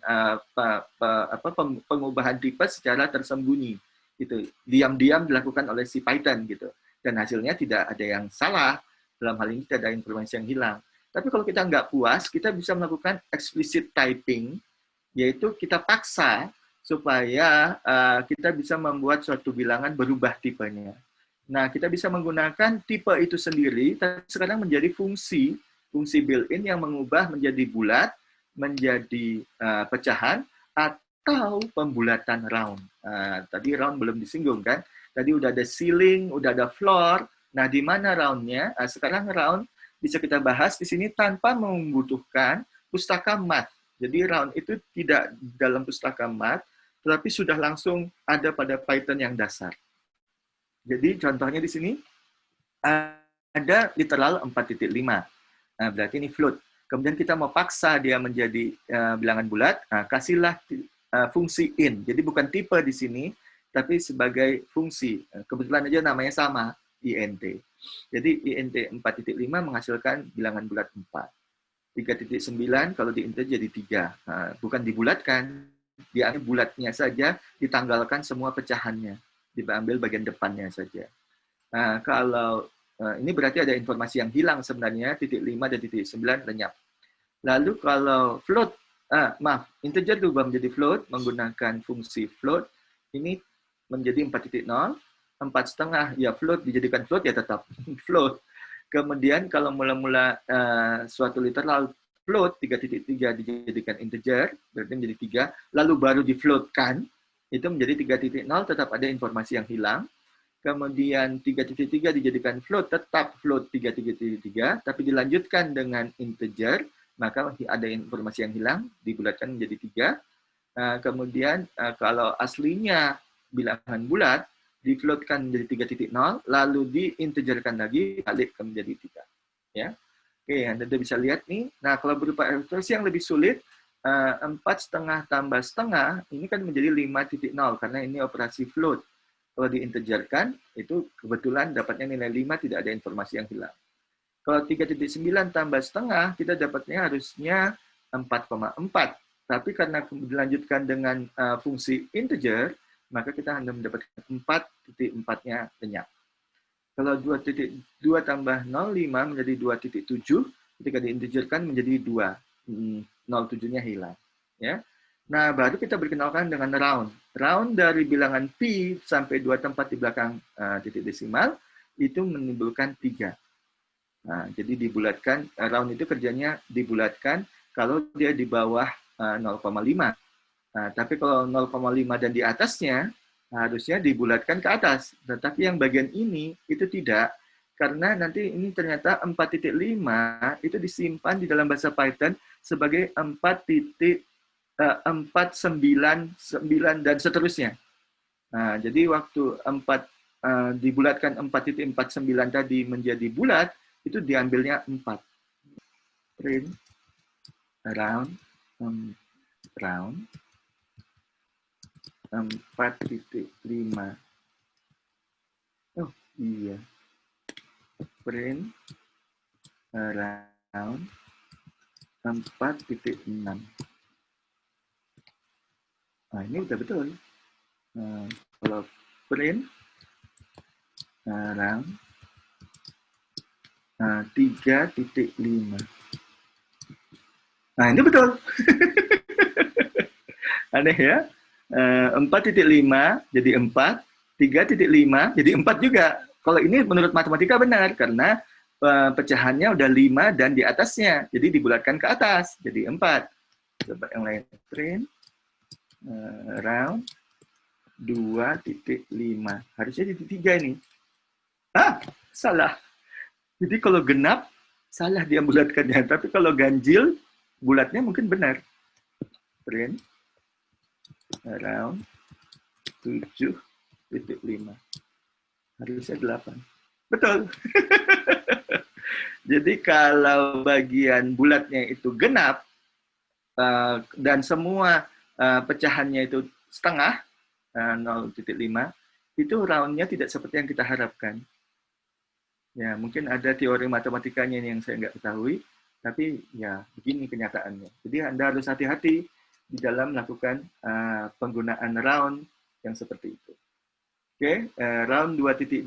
pengubahan tipe secara tersembunyi. Gitu. Diam-diam dilakukan oleh si Python gitu. Dan hasilnya tidak ada yang salah. Dalam hal ini tidak ada informasi yang hilang. Tapi kalau kita nggak puas, kita bisa melakukan explicit typing, yaitu kita paksa supaya kita bisa membuat suatu bilangan berubah tipenya. Nah, kita bisa menggunakan tipe itu sendiri, tapi sekarang menjadi fungsi built-in yang mengubah menjadi bulat, menjadi pecahan, atau pembulatan round. Tadi round belum disinggung kan? Tadi udah ada ceiling, udah ada floor. Nah, di mana roundnya? Sekarang round bisa kita bahas di sini tanpa membutuhkan pustaka math. Jadi round itu tidak dalam pustaka math, tetapi sudah langsung ada pada Python yang dasar. Jadi contohnya di sini ada literal 4.5. Nah, berarti ini float. Kemudian kita mau paksa dia menjadi bilangan bulat, kasihlah fungsi in. Jadi bukan tipe di sini, tapi sebagai fungsi. Kebetulan aja namanya sama, int. Jadi int 4.5 menghasilkan bilangan bulat 4. 3.9 kalau diinteger jadi 3. Bukan dibulatkan, diambil bulatnya saja, ditanggalkan semua pecahannya, diambil bagian depannya saja. Nah, kalau ini berarti ada informasi yang hilang sebenarnya, 0.5 dan 0.9 lenyap. Lalu kalau float, integer berubah menjadi float menggunakan fungsi float, ini menjadi 4.0, 4,5, ya float dijadikan float ya tetap float. Kemudian kalau mula-mula suatu literal float 3.3 dijadikan integer, berarti menjadi 3, lalu baru di-floatkan, itu menjadi 3.0, tetap ada informasi yang hilang. Kemudian 3.3 dijadikan float, tetap float 3.3, tapi dilanjutkan dengan integer, maka ada informasi yang hilang, dibulatkan menjadi 3. Kemudian kalau aslinya bilangan bulat, di-floatkan menjadi 3.0, lalu diintegerkan lagi, balik ke menjadi 3. Ya. Oke, Anda bisa lihat nih. Nah, kalau berupa versi yang lebih sulit, 4,5 tambah setengah, ini kan menjadi 5.0, karena ini operasi float. Kalau diintegerkan, itu kebetulan dapatnya nilai 5, tidak ada informasi yang hilang. Kalau 3.9 tambah setengah, kita dapatnya harusnya 4,4. Tapi karena dilanjutkan dengan fungsi integer, maka kita hanya mendapatkan 4.4-nya lenyap. Kalau 2.2 tambah 0,5 menjadi 2.7, ketika diintegerkan menjadi 2. 0,7-nya hilang. Ya. Nah, baru kita berkenalkan dengan round. Round dari bilangan pi sampai 2 tempat di belakang titik desimal, itu menimbulkan 3. Nah, jadi dibulatkan, round itu kerjanya dibulatkan kalau dia di bawah 0,5. Nah, tapi kalau 0,5 dan di atasnya, harusnya dibulatkan ke atas. Tetapi yang bagian ini, itu tidak. Karena nanti ini ternyata 4.5 itu disimpan di dalam bahasa Python sebagai 4.499 dan seterusnya. Nah, jadi waktu 4 dibulatkan 4.49 tadi menjadi bulat, itu diambilnya 4. Print round 4.5. Oh, iya. Print around 4.6. Nah, ini udah betul. Kalau print around 3.5. Nah, ini betul. Aneh ya. 4.5 jadi 4, 3.5 jadi 4 juga. Kalau ini menurut matematika benar, karena pecahannya udah 5 dan di atasnya, jadi dibulatkan ke atas, jadi 4. Coba yang lain, print round 2.5. Harusnya jadi 3 ini. Salah. Jadi kalau genap, salah dia bulatkannya. Tapi kalau ganjil, bulatnya mungkin benar. Print around 7.5. Harusnya 8. Betul. Jadi kalau bagian bulatnya itu genap, dan semua pecahannya itu setengah, 0.5, itu roundnya tidak seperti yang kita harapkan. Ya, mungkin ada teori matematikanya yang saya nggak ketahui, tapi ya begini kenyataannya. Jadi Anda harus hati-hati di dalam melakukan penggunaan round yang seperti itu. Oke, round 2.2,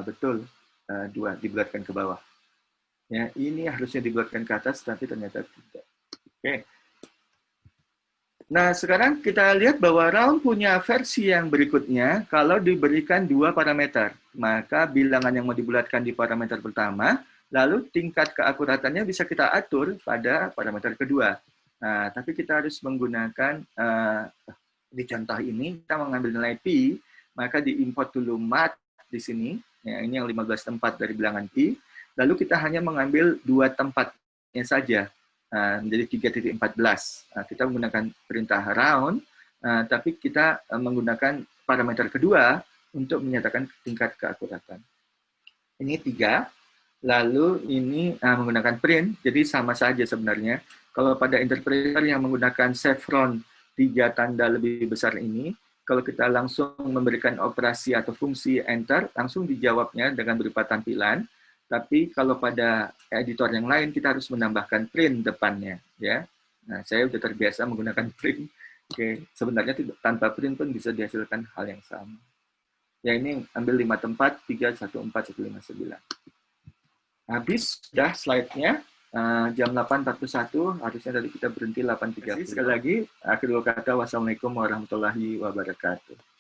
betul, 2 dibulatkan ke bawah. Ya, ini harusnya dibulatkan ke atas, tapi ternyata tidak. Oke. Nah, sekarang kita lihat bahwa round punya versi yang berikutnya. Kalau diberikan 2 parameter, maka bilangan yang mau dibulatkan di parameter pertama, lalu tingkat keakuratannya bisa kita atur pada parameter kedua. Nah, tapi kita harus menggunakan, di contoh ini, kita mengambil nilai pi, maka diimport dulu mat di sini. Ya, ini yang 15 tempat dari bilangan pi. Lalu kita hanya mengambil 2 tempatnya saja, menjadi 3.14. Kita menggunakan perintah round, tapi kita menggunakan parameter kedua untuk menyatakan tingkat keakuratan. Ini 3. Lalu ini menggunakan print, jadi sama saja sebenarnya. Kalau pada interpreter yang menggunakan chevron 3 tanda lebih besar ini, kalau kita langsung memberikan operasi atau fungsi enter, langsung dijawabnya dengan berupa tampilan. Tapi kalau pada editor yang lain, kita harus menambahkan print depannya. Ya. Nah, saya sudah terbiasa menggunakan print. Oke, sebenarnya tanpa print pun bisa dihasilkan hal yang sama. Ya, ini ambil 5 tempat, 3, 1, 4, 1, 5, 9. Habis, sudah slide-nya. Jam 8.41, harusnya tadi kita berhenti 8.30. Sekali lagi, akhir kata, wassalamualaikum warahmatullahi wabarakatuh.